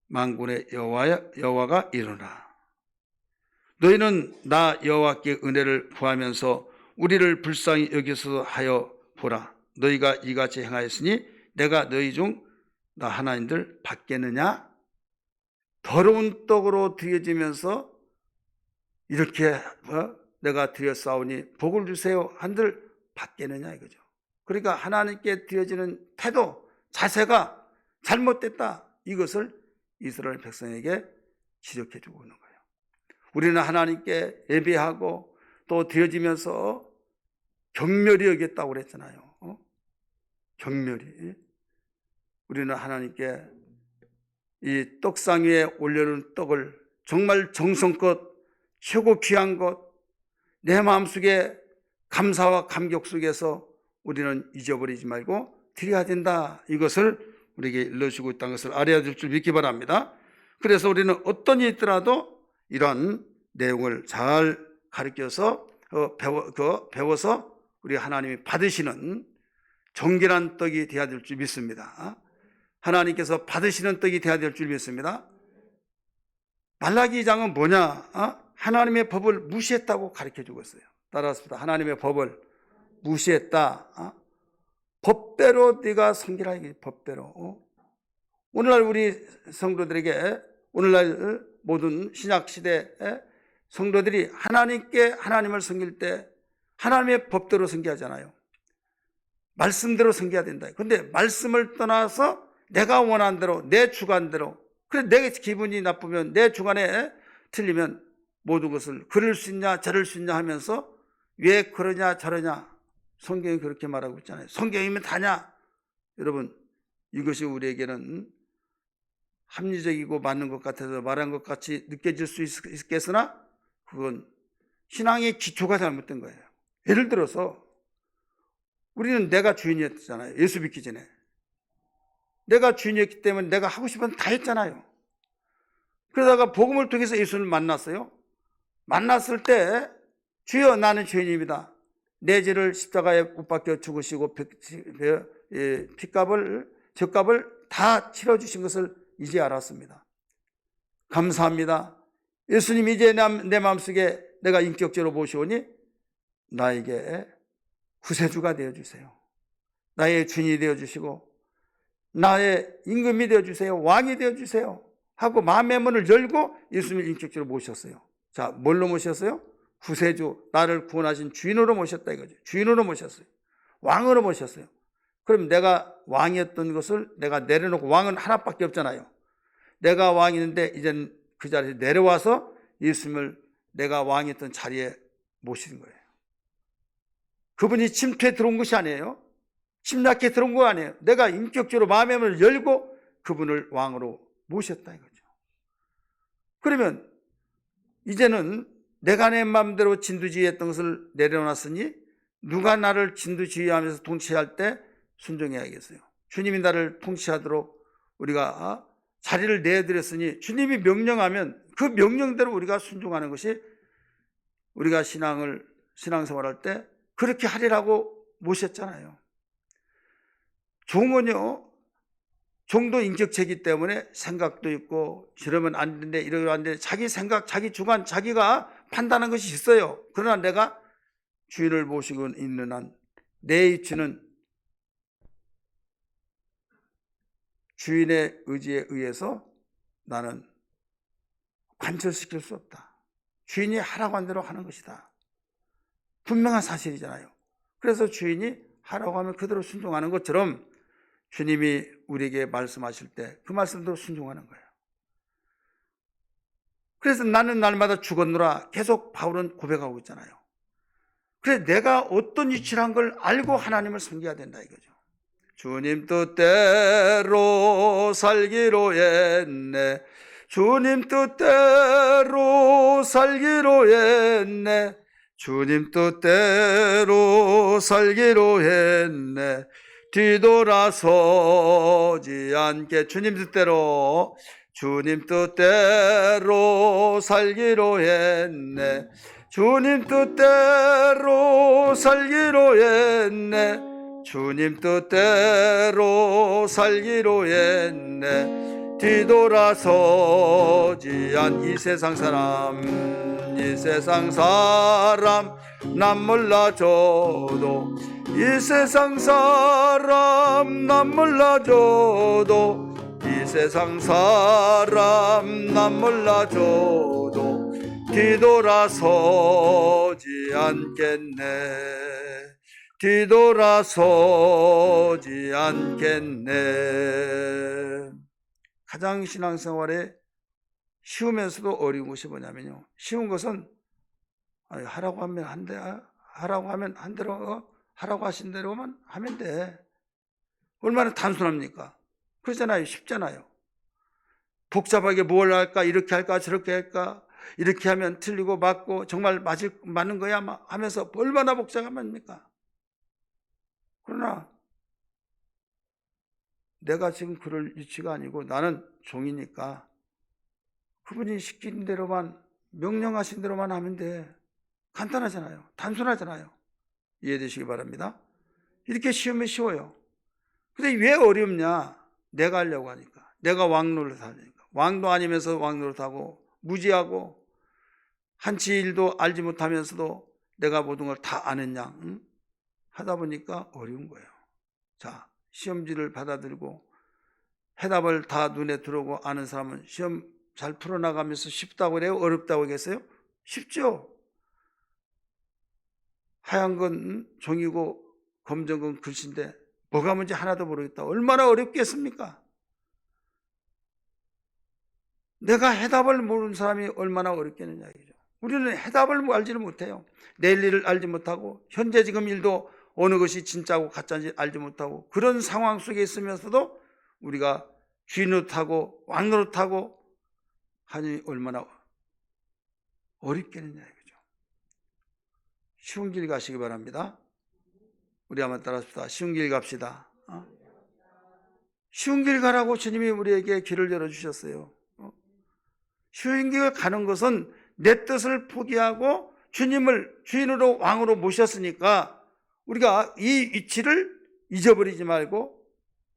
만군의 여호와가 이르노라. 너희는 나 여호와께 은혜를 구하면서 우리를 불쌍히 여기서 하여 보라. 너희가 이같이 행하였으니 내가 너희 중 나 하나님들 받겠느냐. 더러운 떡으로 드려지면서 이렇게 내가 드렸사오니 복을 주세요 한들 받겠느냐 이거죠. 그러니까 하나님께 드려지는 태도, 자세가 잘못됐다. 이것을 이스라엘 백성에게 지적해 주고 있는 거예요. 우리는 하나님께 예배하고 또 드려지면서 경멸히 여겼다고 그랬잖아요. 경멸히. 우리는 하나님께 이 떡상 위에 올려놓은 떡을 정말 정성껏 최고 귀한 것, 내 마음속에 감사와 감격 속에서 우리는 잊어버리지 말고 드려야 된다. 이것을 우리에게 일러주고 있다는 것을 알아야 될 줄 믿기 바랍니다. 그래서 우리는 어떤 일이 있더라도 이런 내용을 잘 가르쳐서 배워서 우리 하나님이 받으시는 정결한 떡이 되어야 될 줄 믿습니다. 하나님께서 받으시는 떡이 되어야 될 줄 믿습니다. 말라기 2장은 뭐냐? 하나님의 법을 무시했다고 가르쳐주고 있어요. 따라서 하나님의 법을 무시했다. 법대로 네가 섬기라. 법대로. 오늘날 우리 성도들에게, 오늘날 모든 신약시대 성도들이 하나님을 섬길 때 하나님의 법대로 섬기하잖아요. 말씀대로 섬겨야 된다. 그런데 말씀을 떠나서 내가 원하는 대로, 내 주관대로, 그래 내 기분이 나쁘면, 내 주관에 틀리면 모든 것을 그럴 수 있냐 저럴 수 있냐 하면서 왜 그러냐 저러냐. 성경이 그렇게 말하고 있잖아요. 성경이면 다냐. 여러분, 이것이 우리에게는 합리적이고 맞는 것 같아서 말한 것 같이 느껴질 수 있겠으나 그건 신앙의 기초가 잘못된 거예요. 예를 들어서 우리는 내가 주인이었잖아요. 예수 믿기 전에. 내가 주인이었기 때문에 내가 하고 싶은 다 했잖아요. 그러다가 복음을 통해서 예수를 만났어요. 만났을 때 주여 나는 죄인입니다. 내 죄를 십자가에 못 박혀 죽으시고 죗값을 다 치러주신 것을 이제 알았습니다. 감사합니다. 예수님 이제 내 마음속에 내가 인격적으로 모시오니 나에게 구세주가 되어주세요. 나의 주인이 되어주시고 나의 임금이 되어주세요. 왕이 되어주세요. 하고 마음의 문을 열고 예수님을 인격적으로 모셨어요. 자, 뭘로 모셨어요? 구세주, 나를 구원하신 주인으로 모셨다 이거죠. 주인으로 모셨어요. 왕으로 모셨어요. 그럼 내가 왕이었던 것을 내가 내려놓고, 왕은 하나밖에 없잖아요. 내가 왕이었는데 이제는 그 자리에서 내려와서 예수님을 내가 왕이었던 자리에 모시는 거예요. 그분이 침투에 들어온 것이 아니에요. 침략해 들어온 거 아니에요. 내가 인격적으로 마음의 문을 열고 그분을 왕으로 모셨다 이거죠. 그러면 이제는 내가 내 마음대로 진두지휘했던 것을 내려놨으니 누가 나를 진두지휘하면서 통치할 때 순종해야겠어요. 주님이 나를 통치하도록 우리가 자리를 내드렸으니 주님이 명령하면 그 명령대로 우리가 순종하는 것이 우리가 신앙생활할 때 그렇게 하리라고 모셨잖아요. 종은요, 종도 인격체이기 때문에 생각도 있고 이러면 안 되는데 이러면 안 되는데 자기 생각, 자기 주관, 자기가 판단하는 것이 있어요. 그러나 내가 주인을 모시고 있는 한 내 위치는 주인의 의지에 의해서 나는 관철시킬 수 없다. 주인이 하라고 한 대로 하는 것이다. 분명한 사실이잖아요. 그래서 주인이 하라고 하면 그대로 순종하는 것처럼 주님이 우리에게 말씀하실 때 그 말씀대로 순종하는 거예요. 그래서 나는 날마다 죽었노라 계속 바울은 고백하고 있잖아요. 그래서 내가 어떤 위치란 걸 알고 하나님을 섬겨야 된다 이거죠. 주님 뜻대로 살기로 했네. 주님 뜻대로 살기로 했네. 주님 뜻대로 살기로 했네. 뒤돌아서지 않게 주님 뜻대로 살기로 했네. 주님 뜻대로 살기로 했네. 주님 뜻대로 살기로 했네. 뒤돌아서지 않 이 세상 사람 남 몰라줘도 이 세상 사람 남 몰라줘도 이 세상 사람 남 몰라줘도 뒤돌아서지 않겠네. 뒤돌아서지 않겠네. 가장 신앙생활에 쉬우면서도 어려운 것이 뭐냐면요, 쉬운 것은 하라고 하면 한대, 하라고 하면 한 대로 하라고 하신 대로만 하면 돼. 얼마나 단순합니까? 그렇잖아요. 쉽잖아요. 복잡하게 뭘 할까, 이렇게 할까, 저렇게 할까, 이렇게 하면 틀리고 맞고 정말 맞는 거야 하면서 얼마나 복잡합니까? 그러나 내가 지금 그럴 위치가 아니고 나는 종이니까 그분이 시킨 대로만, 명령하신 대로만 하면 돼. 간단하잖아요. 단순하잖아요. 이해되시기 바랍니다. 이렇게 쉬우면 쉬워요. 근데 왜 어렵냐? 내가 하려고 하니까. 내가 왕 노릇하니까. 왕도 아니면서 왕 노릇하고 무지하고 한치 일도 알지 못하면서도 내가 모든 걸 다 아는 양 하다 보니까 어려운 거예요. 자, 시험지를 받아들고 해답을 다 눈에 들어오고 아는 사람은 시험 잘 풀어나가면서 쉽다고 그래요? 어렵다고 하겠어요? 쉽죠? 하얀 건 종이고 검정 건 글씨인데 뭐가 뭔지 하나도 모르겠다. 얼마나 어렵겠습니까? 내가 해답을 모르는 사람이 얼마나 어렵겠느냐 이거죠. 우리는 해답을 알지를 못해요. 내일 일을 알지 못하고 현재 지금 일도 어느 것이 진짜고 가짜인지 알지 못하고 그런 상황 속에 있으면서도 우리가 쥐 노릇하고 왕 노릇하고 하니 얼마나 어렵겠느냐 이거죠. 쉬운 길 가시기 바랍니다. 우리 한번 따라합시다. 쉬운 길 갑시다. 쉬운 길 가라고 주님이 우리에게 길을 열어주셨어요. 쉬운 길 가는 것은 내 뜻을 포기하고 주님을 주인으로 왕으로 모셨으니까 우리가 이 위치를 잊어버리지 말고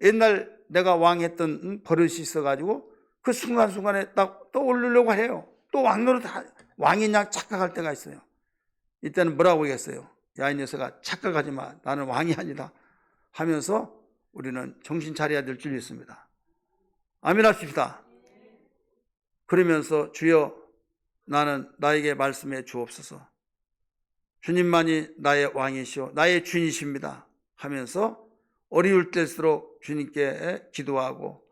옛날 내가 왕했던 버릇이 있어가지고 그 순간순간에 딱 떠올리려고 해요. 또 왕노릇 왕인 양 착각할 때가 있어요. 이때는 뭐라고 하겠어요? 야, 이 녀석아, 착각하지 마. 나는 왕이 아니다 하면서 우리는 정신 차려야 될 줄이 있습니다. 아멘 하십시다. 그러면서 주여 나는 나에게 말씀해 주옵소서. 주님만이 나의 왕이시오 나의 주인이십니다 하면서 어려울 때일수록 주님께 기도하고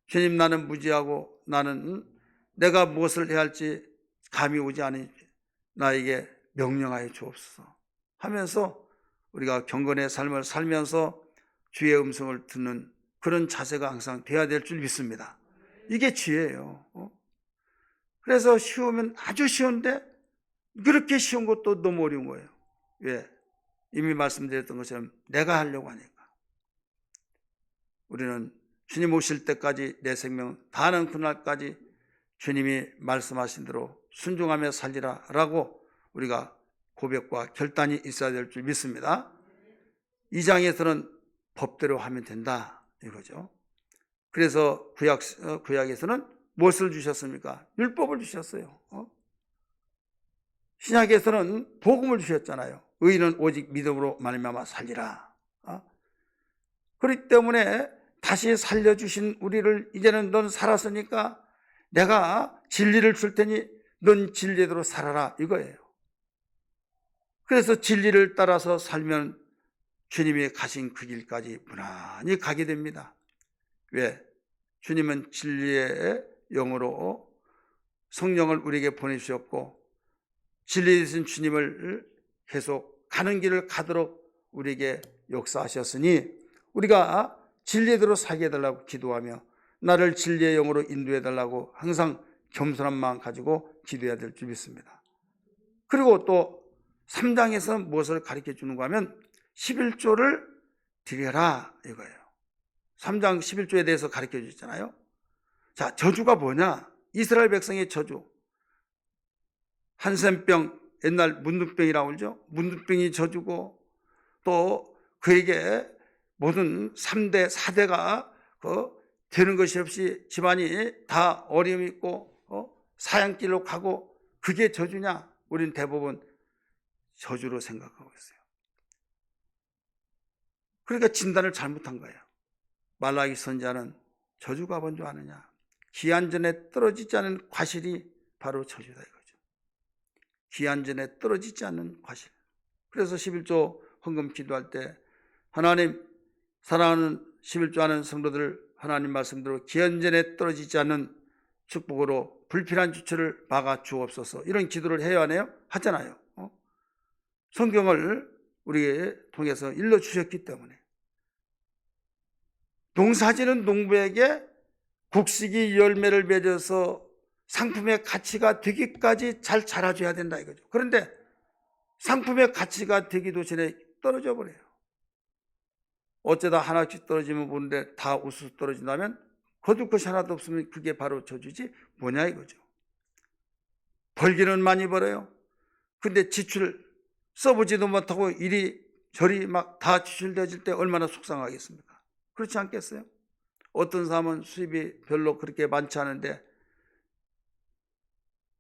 주님 나는 무지하고 나는 내가 무엇을 해야 할지 감이 오지 않으니 나에게 명령하여 주옵소서 하면서 우리가 경건의 삶을 살면서 주의 음성을 듣는 그런 자세가 항상 돼야 될 줄 믿습니다. 이게 지혜예요. 그래서 쉬우면 아주 쉬운데 그렇게 쉬운 것도 너무 어려운 거예요. 왜? 이미 말씀드렸던 것처럼 내가 하려고 하니까. 우리는 주님 오실 때까지 내 생명 다하는 그날까지 주님이 말씀하신 대로 순종하며 살리라 라고 우리가 고백과 결단이 있어야 될 줄 믿습니다. 이 장에서는 법대로 하면 된다 이거죠. 그래서 구약에서는 무엇을 주셨습니까? 율법을 주셨어요. 신약에서는 복음을 주셨잖아요. 의인은 오직 믿음으로 말미암아 살리라. 그렇기 때문에 다시 살려주신 우리를 이제는 넌 살았으니까 내가 진리를 줄 테니 넌 진리대로 살아라 이거예요. 그래서 진리를 따라서 살면 주님이 가신 그 길까지 무난히 가게 됩니다. 왜? 주님은 진리의 영으로 성령을 우리에게 보내주셨고 진리 되신 주님을 계속 가는 길을 가도록 우리에게 역사하셨으니 우리가 진리대로 살게 해달라고 기도하며 나를 진리의 영으로 인도해달라고 항상 겸손한 마음 가지고 기도해야 될 줄 믿습니다. 그리고 또 3장에서 무엇을 가르쳐 주는가 하면 11조를 드려라 이거예요. 3장 11조에 대해서 가르쳐 주잖아요. 자, 저주가 뭐냐? 이스라엘 백성의 저주. 한센병, 옛날 문둥병이라고 그러죠. 문둥병이 저주고 또 그에게 모든 3대, 4대가 되는 것이 없이 집안이 다 어려움이 있고 사양길로 가고 그게 저주냐? 우리는 대부분 저주로 생각하고 있어요. 그러니까 진단을 잘못한 거예요. 말라기 선지자는 저주가 뭔 줄 아느냐? 기한전에 떨어지지 않은 과실이 바로 저주다 이거죠. 기한전에 떨어지지 않는 과실. 그래서 11조 헌금 기도할 때 하나님 사랑하는 11조 하는 성도들 하나님 말씀대로 기한전에 떨어지지 않는 축복으로 불필요한 지출을 막아 주옵소서 이런 기도를 해야 하네요? 하잖아요. 성경을 우리에 통해서 일러주셨기 때문에 농사지는 농부에게 곡식이 열매를 맺어서 상품의 가치가 되기까지 잘 자라줘야 된다 이거죠. 그런데 상품의 가치가 되기도 전에 떨어져 버려요. 어쩌다 하나씩 떨어지면 보는데 다 우수수 떨어진다면 거둘 것이 하나도 없으면 그게 바로 저주지 뭐냐 이거죠. 벌기는 많이 벌어요. 근데 지출 써보지도 못하고 이리 저리 막 다 지출되어질 때 얼마나 속상하겠습니까? 그렇지 않겠어요? 어떤 사람은 수입이 별로 그렇게 많지 않은데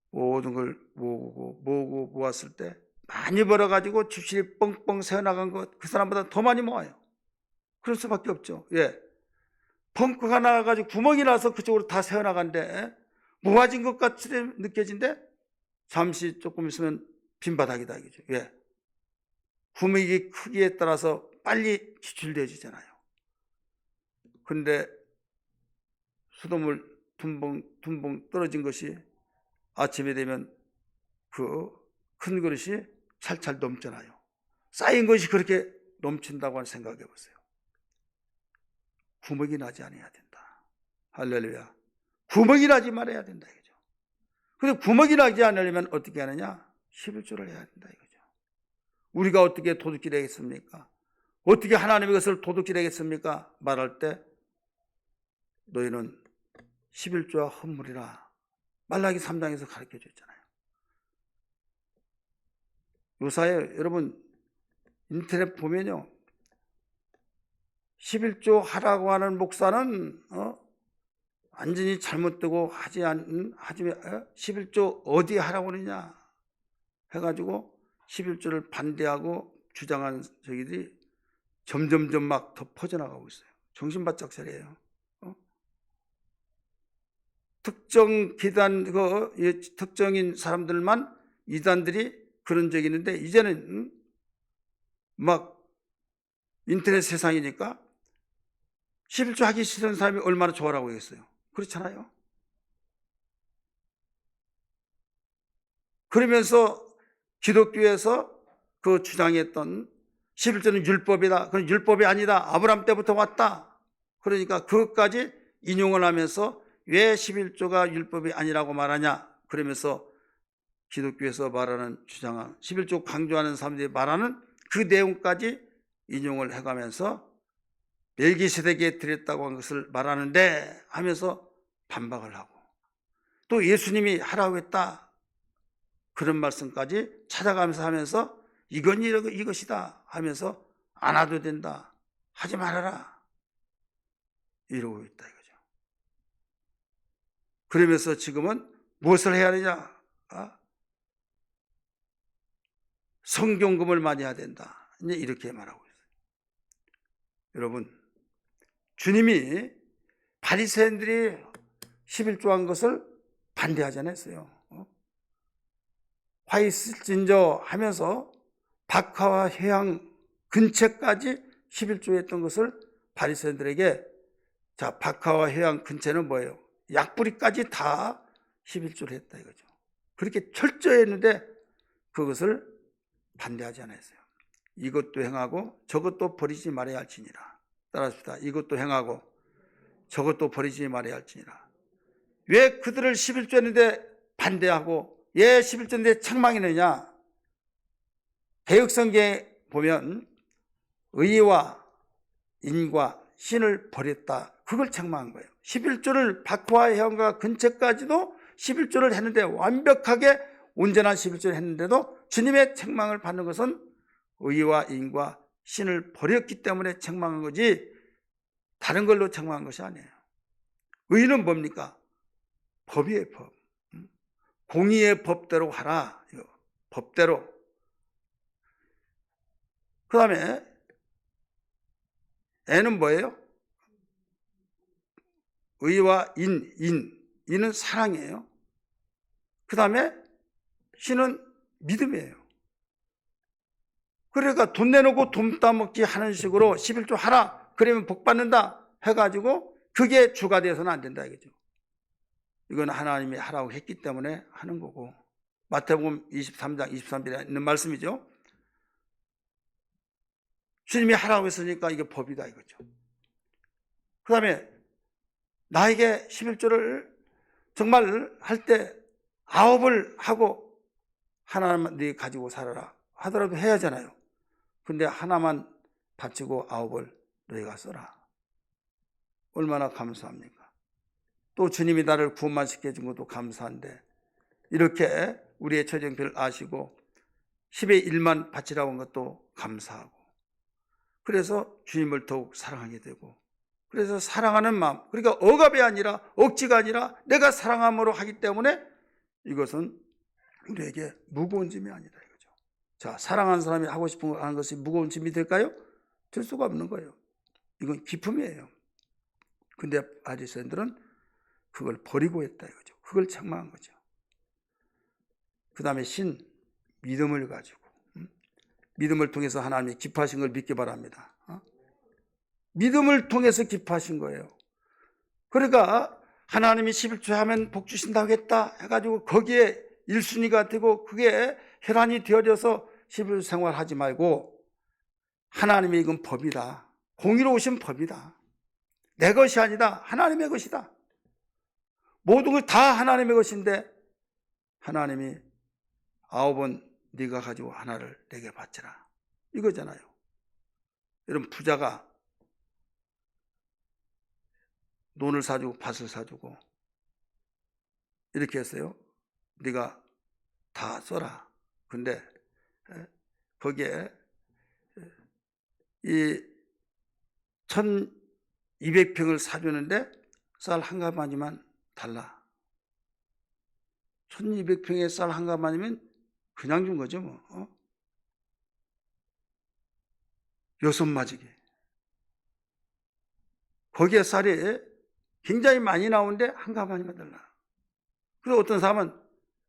모든 걸 모으고 모았을 때 많이 벌어가지고 지출이 뻥뻥 새어나간 것 그 사람보다 더 많이 모아요. 그럴 수밖에 없죠. 예, 펑크가 나가지고 구멍이 나서 그쪽으로 다 새어나간데 모아진 것 같이 느껴진데 잠시 조금 있으면 빈바닥이다 이거죠. 예, 구멍이 크기에 따라서 빨리 지출되어지잖아요. 근데 수돗물 tum벙 떨어진 것이 아침에 되면 그 큰 그릇이 찰찰 넘잖아요. 쌓인 것이 그렇게 넘친다고 생각해 보세요. 구멍이 나지 않아야 된다. 할렐루야. 구멍이 나지 말아야 된다 이거죠. 근데 구멍이 나지 않으려면 어떻게 하느냐? 11조를 해야 된다 이거죠. 우리가 어떻게 도둑질 하겠습니까? 어떻게 하나님의 것을 도둑질 하겠습니까? 말할 때 너희는 11조와 헌물이라 말라기 3장에서 가르쳐 줬잖아요. 요사에 여러분 인터넷 보면요 11조 하라고 하는 목사는 완전히 잘못되고 하지 11조 어디 하라고 하느냐 해가지고 11조를 반대하고 주장한 저기들이 점점점 막 더 퍼져나가고 있어요. 정신바짝 차려요. 특정 기단 특정인 사람들만 이단들이 그런 적이 있는데 이제는 막 인터넷 세상이니까 11조 하기 싫은 사람이 얼마나 좋아라고 하겠어요. 그렇잖아요. 그러면서 기독교에서 그 주장했던 11조는 율법이다. 그건 율법이 아니다. 아브라함 때부터 왔다. 그러니까 그것까지 인용을 하면서 왜 11조가 율법이 아니라고 말하냐. 그러면서 기독교에서 말하는 주장한 11조 강조하는 사람들이 말하는 그 내용까지 인용을 해가면서 멜기세덱에 드렸다고 한 것을 말하는데 하면서 반박을 하고 또 예수님이 하라고 했다 그런 말씀까지 찾아가면서 하면서 이건 이것이다 하면서 안 해도 된다 하지 말아라 이러고 있다 이거죠. 그러면서 지금은 무엇을 해야 하느냐? 성경금을 많이 해야 된다. 이제 이렇게 말하고 있어요. 여러분, 주님이 바리새인들이 11조 한 것을 반대하지 않았어요. 화 있을진저 하면서 박하와 회양 근처까지 11조 했던 것을 바리새인들에게, 자, 박하와 회양 근처는 뭐예요? 약뿌리까지 다 11조를 했다 이거죠. 그렇게 철저했는데 그것을 반대하지 않았어요. 이것도 행하고 저것도 버리지 말아야 할지니라. 따라합시다. 이것도 행하고 저것도 버리지 말아야 할지니라. 왜 그들을 11조 했는데 반대하고 왜 11조인데 책망이느냐? 개역성경에 보면 의와 인과 신을 버렸다. 그걸 책망한 거예요. 11조를 박하와 회양과 근처까지도 11조를 했는데, 완벽하게 온전한 11조를 했는데도 주님의 책망을 받는 것은 의와 인과 신을 버렸기 때문에 책망한 거지 다른 걸로 책망한 것이 아니에요. 의는 뭡니까? 법이에요, 법. 공의의 법대로 하라. 법대로. 그 다음에 애는 뭐예요? 의와 인은 사랑이에요. 그 다음에 신은 믿음이에요. 그러니까 돈 내놓고 돈 따먹기 하는 식으로 11조 하라, 그러면 복 받는다 해가지고 그게 주가 되어서는 안 된다 이거죠. 이건 하나님이 하라고 했기 때문에 하는 거고, 마태복음 23장 23절에 있는 말씀이죠. 주님이 하라고 했으니까 이게 법이다 이거죠. 그 다음에 나에게 11조를 정말 할 때 9을 하고 하나만 네 가지고 살아라 하더라도 해야 하잖아요. 근데 하나만 바치고 9을 너희가 써라. 얼마나 감사합니까? 또 주님이 나를 구원만 시켜준 것도 감사한데, 이렇게 우리의 처정표를 아시고 10의 1만 바치라고 한 것도 감사하고, 그래서 주님을 더욱 사랑하게 되고, 그래서 사랑하는 마음, 그러니까 억압이 아니라 억지가 아니라 내가 사랑함으로 하기 때문에 이것은 우리에게 무거운 짐이 아니다 이거죠. 자, 사랑하는 사람이 하고 싶은 거 하는 것이 무거운 짐이 될까요? 될 수가 없는 거예요. 이건 기품이에요. 근데 바리새인들은 그걸 버리고 했다 이거죠. 그걸 책망한 거죠. 그 다음에 신, 믿음을 가지고, 믿음을 통해서 하나님이 기뻐하신 걸 믿기 바랍니다. 믿음을 통해서 기뻐하신 거예요. 그러니까 하나님이 11조 하면 복 주신다고 했다 해가지고 거기에 1순위가 되고 그게 혈안이 되어져서 11조 생활하지 말고, 하나님의 이건 법이다. 공의로우신 법이다. 내 것이 아니다. 하나님의 것이다. 모든 걸 다 하나님의 것인데 하나님이 9은 네가 가지고 하나를 내게 바치라 이거잖아요. 여러분, 부자가 논을 사주고 밭을 사주고 이렇게 했어요. 네가 다 써라. 근데 거기에 이 1200평을 사주는데 쌀 한 가마니만 달라. 1200평의 쌀 한 가마니면 그냥 준 거죠 뭐. 6마지기. 거기에 쌀이 굉장히 많이 나오는데 한 가마니만 달라. 그리고 어떤 사람은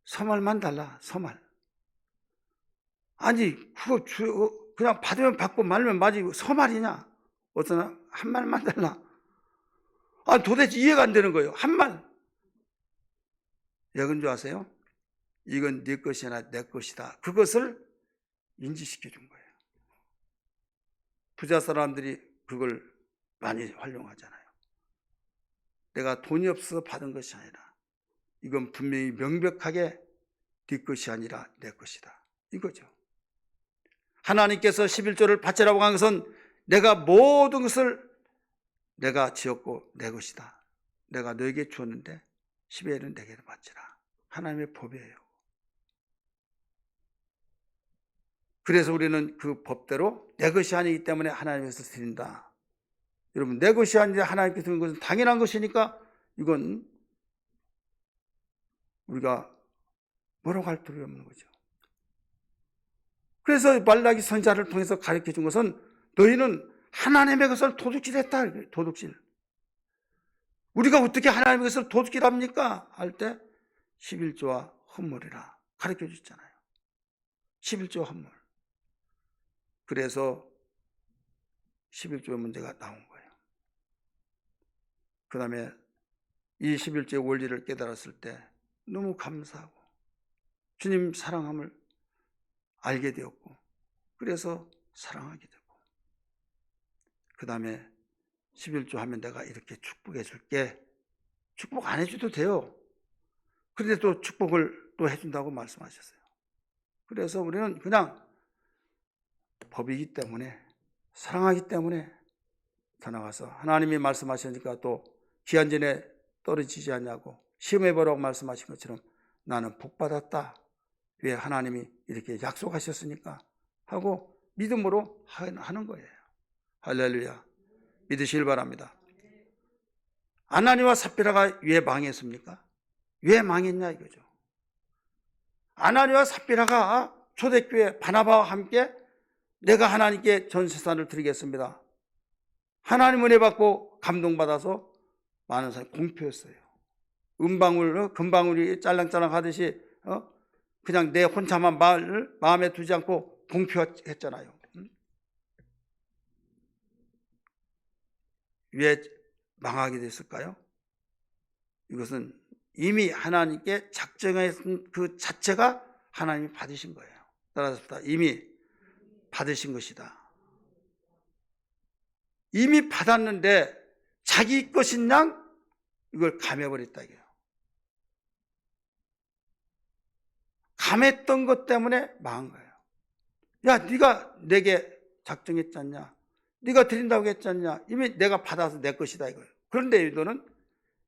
서말만 달라. 서말. 아니 그거 그냥 받으면 받고 말면 맞지 서말이냐. 어떤 사람 한 말만 달라. 도대체 이해가 안 되는 거예요. 한 말. 왜 그런 줄 아세요? 이건 네 것이 아니라 내 것이다. 그것을 인지시켜 준 거예요. 부자 사람들이 그걸 많이 활용하잖아요. 내가 돈이 없어서 받은 것이 아니라 이건 분명히 명백하게 네 것이 아니라 내 것이다 이거죠. 하나님께서 11조를 바치라고 한 것은 내가 모든 것을 내가 지었고 내 것이다. 내가 너에게 주었는데 10회는 내게 바치라. 하나님의 법이에요. 그래서 우리는 그 법대로 내 것이 아니기 때문에 하나님께서 드린다. 여러분, 내 것이 아니라 하나님께서 드린 것은 당연한 것이니까 이건 우리가 뭐라고 할 필요 없는 거죠. 그래서 말라기 선지자를 통해서 가르쳐 준 것은 너희는 하나님의 것을 도둑질했다. 도둑질. 우리가 어떻게 하나님의 것을 도둑질합니까? 할 때 11조와 헌물이라 가르쳐 주셨잖아요. 11조 헌물. 그래서 11조의 문제가 나온 거예요. 그 다음에 이 11조의 원리를 깨달았을 때 너무 감사하고 주님 사랑함을 알게 되었고, 그래서 사랑하게 되고, 그 다음에 11조 하면 내가 이렇게 축복해 줄게. 축복 안 해줘도 돼요. 그런데 또 축복을 또 해준다고 말씀하셨어요. 그래서 우리는 그냥 법이기 때문에, 사랑하기 때문에 더 나가서 하나님이 말씀하시니까 또 기한전에 떨어지지 않냐고 시험해 보라고 말씀하신 것처럼 나는 복 받았다. 왜 하나님이 이렇게 약속하셨으니까 하고 믿음으로 하는 거예요. 할렐루야. 믿으시길 바랍니다. 아나니와 삽비라가 왜 망했습니까? 왜 망했냐 이거죠. 아나니와 삽비라가 초대교회 바나바와 함께 내가 하나님께 전 재산을 드리겠습니다. 하나님 은혜 받고 감동받아서 많은 사람이 공표했어요. 은방울, 금방울이 짤랑짤랑 하듯이 그냥 내 혼자만 마음에 두지 않고 공표했잖아요. 왜 망하게 됐을까요? 이것은 이미 하나님께 작정한 그 자체가 하나님이 받으신 거예요. 따라서 이미 받으신 것이다. 이미 받았는데 자기 것인 양 이걸 감해버렸다 이게요. 감했던 것 때문에 망한 거예요. 야, 네가 내게 작정했지 않냐? 네가 드린다고 했지 않냐? 이미 내가 받아서 내 것이다 이거예요. 그런데 너는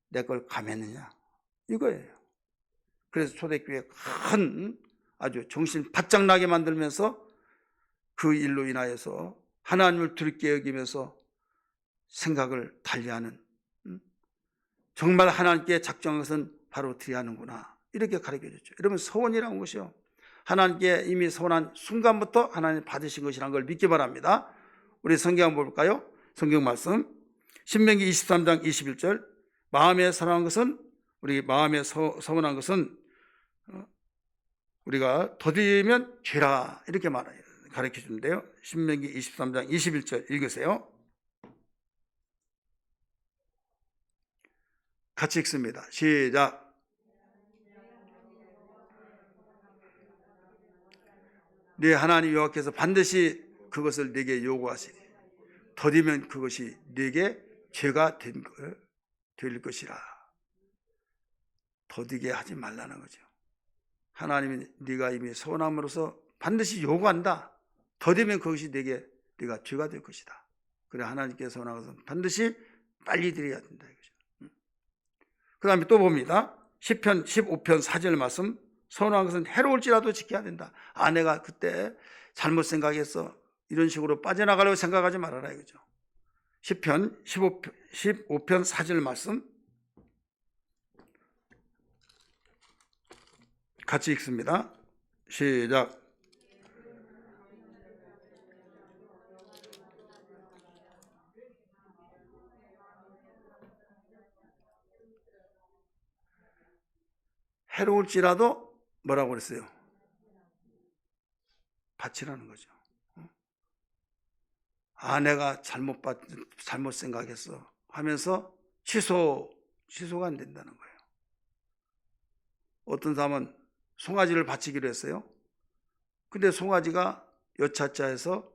내 걸 감했느냐? 이거예요. 그래서 초대교회 큰 아주 정신 바짝 나게 만들면서 그 일로 인하여서 하나님을 두렵게 여기면서 생각을 달리하는, 정말 하나님께 작정한 것은 바로 드려야 하는구나 이렇게 가르쳐줬죠. 여러분, 서원이라는 것이요, 하나님께 이미 서원한 순간부터 하나님 받으신 것이라는 걸 믿기 바랍니다. 우리 성경 한번 볼까요? 성경 말씀 신명기 23장 21절 마음에 서원한 것은, 우리 마음에 서원한 것은 우리가 더디면 죄라 이렇게 가르쳐 주는데요. 신명기 23장 21절 읽으세요. 같이 읽습니다. 시작. 네 하나님 여호와께서 반드시 그것을 네게 요구하시리. 더디면 그것이 네게 죄가 될 것이라. 더디게 하지 말라는 거죠. 하나님이 네가 이미 서원함으로써 반드시 요구한다. 더디면 그것이 네가 죄가 될 것이다. 그래 하나님께서 서원한 것은 반드시 빨리 드려야 된다 이거죠. 그 다음에 또 봅니다. 시편 15편 4절 말씀, 서원한 것은 해로울지라도 지켜야 된다. 내가 그때 잘못 생각했어, 이런 식으로 빠져나가려고 생각하지 말아라 이거죠. 시편 15편 4절 말씀 같이 읽습니다. 시작. 해로울지라도 뭐라고 그랬어요? 바치라는 거죠. 내가 잘못 생각했어 하면서 취소가 안 된다는 거예요. 어떤 사람은 송아지를 바치기로 했어요. 근데 송아지가 여차짜해서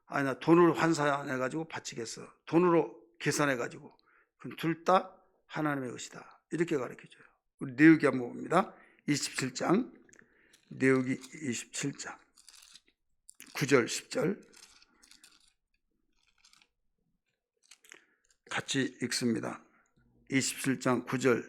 나 돈을 환산해가지고 바치겠어. 돈으로 계산해가지고. 그럼 둘 다 하나님의 것이다. 이렇게 가르쳐줘요. 우리 내우기 한번 봅니다. 27장, 내우기 27장 9절 10절 같이 읽습니다. 27장 9절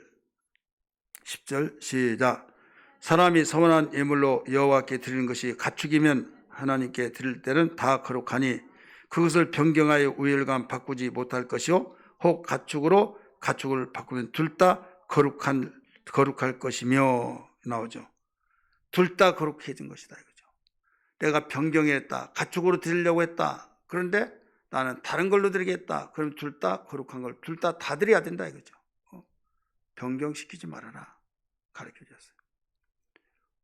10절 시작. 사람이 서원한 예물로 여호와께 드리는 것이 가축이면 하나님께 드릴 때는 다 거룩하니 그것을 변경하여 우열감 바꾸지 못할 것이요 혹 가축으로 가축을 바꾸면 둘 다 거룩할 것이며. 나오죠. 둘 다 거룩해진 것이다 이거죠. 내가 변경했다. 가축으로 드리려고 했다. 그런데 나는 다른 걸로 드리겠다. 그럼 둘 다 거룩한 걸 둘 다 드려야 된다 이거죠. 변경시키지 말아라 가르쳐 줬어요.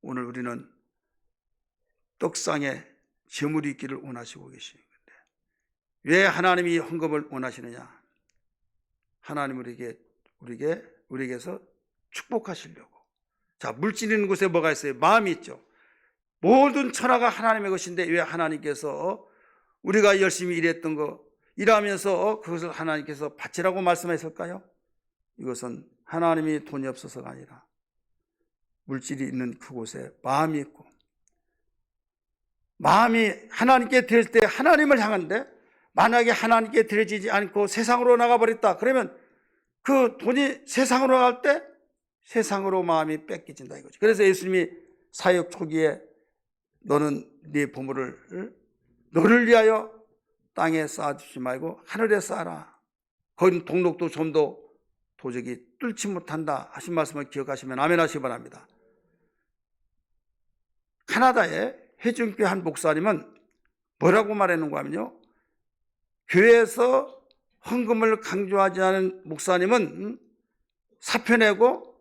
오늘 우리는 떡상에 재물이 있기를 원하시고 계시는데 왜 하나님이 헌금을 원하시느냐? 하나님 우리에게서 축복하시려고. 자, 물질 있는 곳에 뭐가 있어요? 마음이 있죠. 모든 천하가 하나님의 것인데 왜 하나님께서 우리가 열심히 일했던 거 일하면서 그것을 하나님께서 바치라고 말씀하셨을까요? 이것은 하나님이 돈이 없어서가 아니라 물질이 있는 그곳에 마음이 있고 마음이 하나님께 드릴 때 하나님을 향한데 만약에 하나님께 드려지지 않고 세상으로 나가버렸다 그러면 그 돈이 세상으로 나갈 때 세상으로 마음이 뺏겨진다 이거죠. 그래서 예수님이 사역 초기에 너는 네 보물을 너를 위하여 땅에 쌓아두지 말고 하늘에 쌓아라. 거긴 동록도 좀도 도저히 뚫지 못한다 하신 말씀을 기억하시면 아멘 하시기 바랍니다. 캐나다의 해중교회 한 목사님은 뭐라고 말했는가 하면요, 교회에서 헌금을 강조하지 않은 목사님은 사표 내고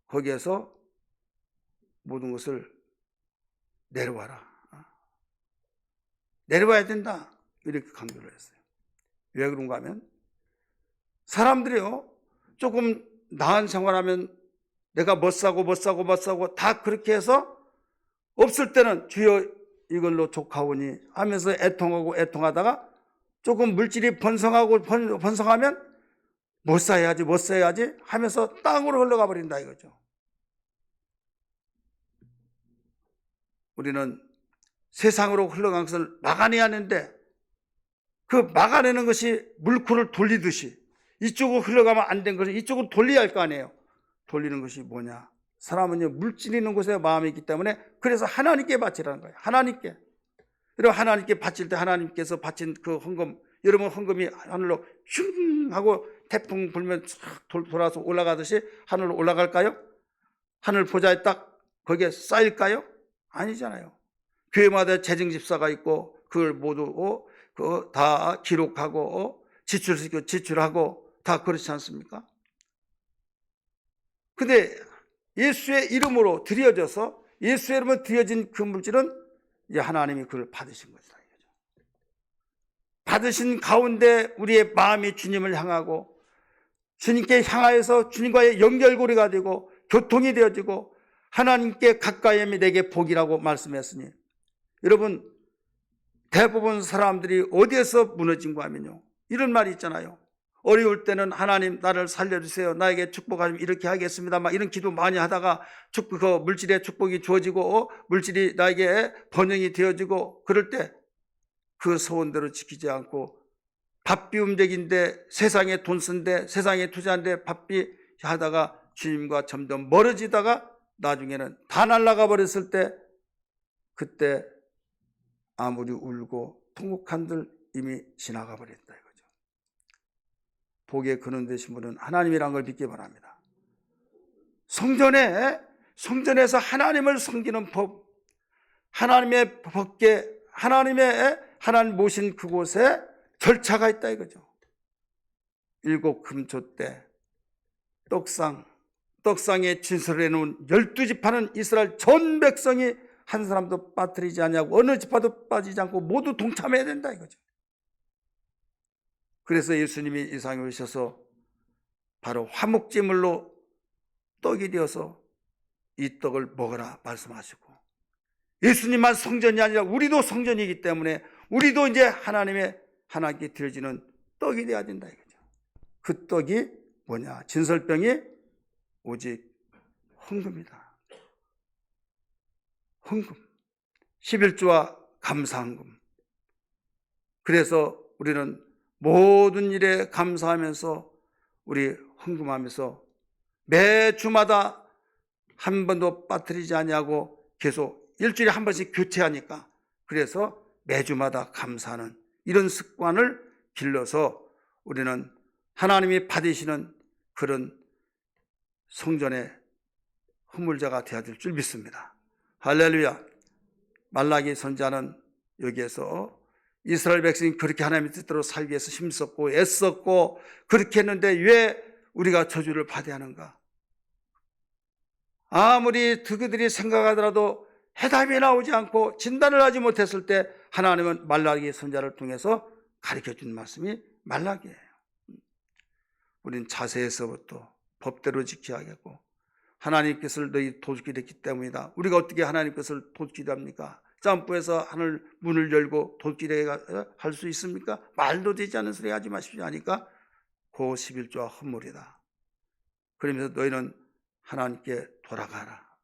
거기에서 모든 것을 내려와라. 내려와야 된다. 이렇게 강조를 했어요. 왜 그런가 하면 사람들이요, 조금 나은 생활하면 내가 뭐 사고 다 그렇게 해서 없을 때는 주여 이걸로 족하오니 하면서 애통하다가 조금 물질이 번성하면 못 사야지 하면서 땅으로 흘러가 버린다 이거죠. 우리는 세상으로 흘러간 것을 막아내야 하는데 그 막아내는 것이 물코를 돌리듯이 이쪽으로 흘러가면 안 된 것을 이쪽으로 돌려야 할 거 아니에요. 돌리는 것이 뭐냐? 사람은요, 물질 있는 곳에 마음이 있기 때문에 그래서 하나님께 바치라는 거예요. 하나님께. 여러분, 하나님께 바칠 때 하나님께서 바친 그 헌금, 여러분 헌금이 하늘로 슝 하고 태풍 불면 돌아서 올라가듯이 하늘로 올라갈까요? 하늘 보좌에 딱 거기에 쌓일까요? 아니잖아요. 교회마다 재정집사가 있고 그걸 모두 다 기록하고 지출하고 다 그렇지 않습니까? 근데 예수의 이름으로 드려져서 예수의 이름으로 드려진 그 물질은 이제 하나님이 그걸 받으신 것이다. 받으신 가운데 우리의 마음이 주님을 향하고 주님께 향하여서 주님과의 연결고리가 되고 교통이 되어지고 하나님께 가까이 하면 내게 복이라고 말씀했으니, 여러분, 대부분 사람들이 어디에서 무너진 거 하면요, 이런 말이 있잖아요. 어려울 때는 하나님 나를 살려주세요, 나에게 축복하시면 이렇게 하겠습니다, 막 이런 기도 많이 하다가 그 물질의 축복이 주어지고 물질이 나에게 번영이 되어지고 그럴 때 그 소원대로 지키지 않고 바삐 움직인데 세상에 돈 쓴데 세상에 투자한데 바삐 하다가 주님과 점점 멀어지다가 나중에는 다 날아가 버렸을 때 그때 아무리 울고 통곡한들 이미 지나가 버렸다 이거죠. 복의 근원 되신 분은 하나님이란 걸 믿기 바랍니다. 성전에서 하나님을 섬기는 법, 하나님의 법계, 하나님 모신 그곳에 절차가 있다 이거죠. 7 금초 때 떡상에 진설해 놓은 12지파는 이스라엘 전 백성이 한 사람도 빠뜨리지 않냐고, 어느 지파도 빠지지 않고 모두 동참해야 된다 이거죠. 그래서 예수님이 이 세상에 오셔서 바로 화목제물로 떡이 되어서 이 떡을 먹으라 말씀하시고, 예수님만 성전이 아니라 우리도 성전이기 때문에 우리도 이제 하나님께 드려지는 떡이 되어야 된다 이거죠. 그 떡이 뭐냐? 진설병이 오직 헌금이다. 헌금, 11조와 감사헌금. 그래서 우리는 모든 일에 감사하면서 우리 헌금하면서 매 주마다 한 번도 빠뜨리지 아니하고 계속 일주일에 한 번씩 교체하니까, 그래서 매주마다 감사하는 이런 습관을 길러서 우리는 하나님이 받으시는 그런 성전에 허물자가 되어야 될 줄 믿습니다. 할렐루야. 말라기 선지자는 여기에서 이스라엘 백성이 그렇게 하나님의 뜻대로 살기 위해서 힘썼고 애썼고 그렇게 했는데 왜 우리가 저주를 받아야 하는가? 아무리 그들이 생각하더라도 해답이 나오지 않고 진단을 하지 못했을 때 하나님은 말라기 선지자를 통해서 가르쳐준 말씀이 말라기예요. 우리는 자세에서부터 법대로 지켜야 하겠고 하나님 것을 너희 도둑이 됐기 때문이다. 우리가 어떻게 하나님 것을 도둑이 됩니까? 점프해서 하늘 문을 열고 도둑이 할 수 있습니까? 말도 되지 않는 소리 하지 마십시오 하니까 그 11조와 헛물이다. 그러면서 너희는 하나님께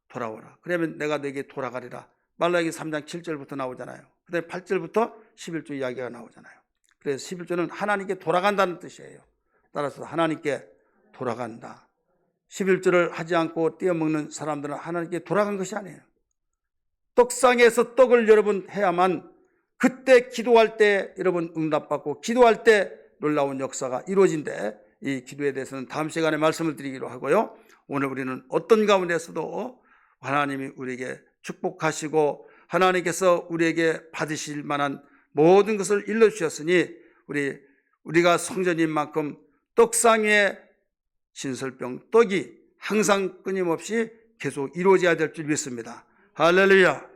돌아오라. 그러면 내가 너에게 돌아가리라. 말라기 3장 7절부터 나오잖아요. 그 다음에 8절부터 11조 이야기가 나오잖아요. 그래서 11조는 하나님께 돌아간다는 뜻이에요. 따라서 하나님께 돌아간다. 11조를 하지 않고 떼어먹는 사람들은 하나님께 돌아간 것이 아니에요. 떡상에서 떡을 여러분 해야만 그때 기도할 때 여러분 응답받고 기도할 때 놀라운 역사가 이루어진대. 이 기도에 대해서는 다음 시간에 말씀을 드리기로 하고요. 오늘 우리는 어떤 가운데서도 하나님이 우리에게 축복하시고 하나님께서 우리에게 받으실 만한 모든 것을 일러주셨으니 우리가 성전인 만큼 떡상 위에 신설병 떡이 항상 끊임없이 계속 이루어져야 될 줄 믿습니다. 할렐루야.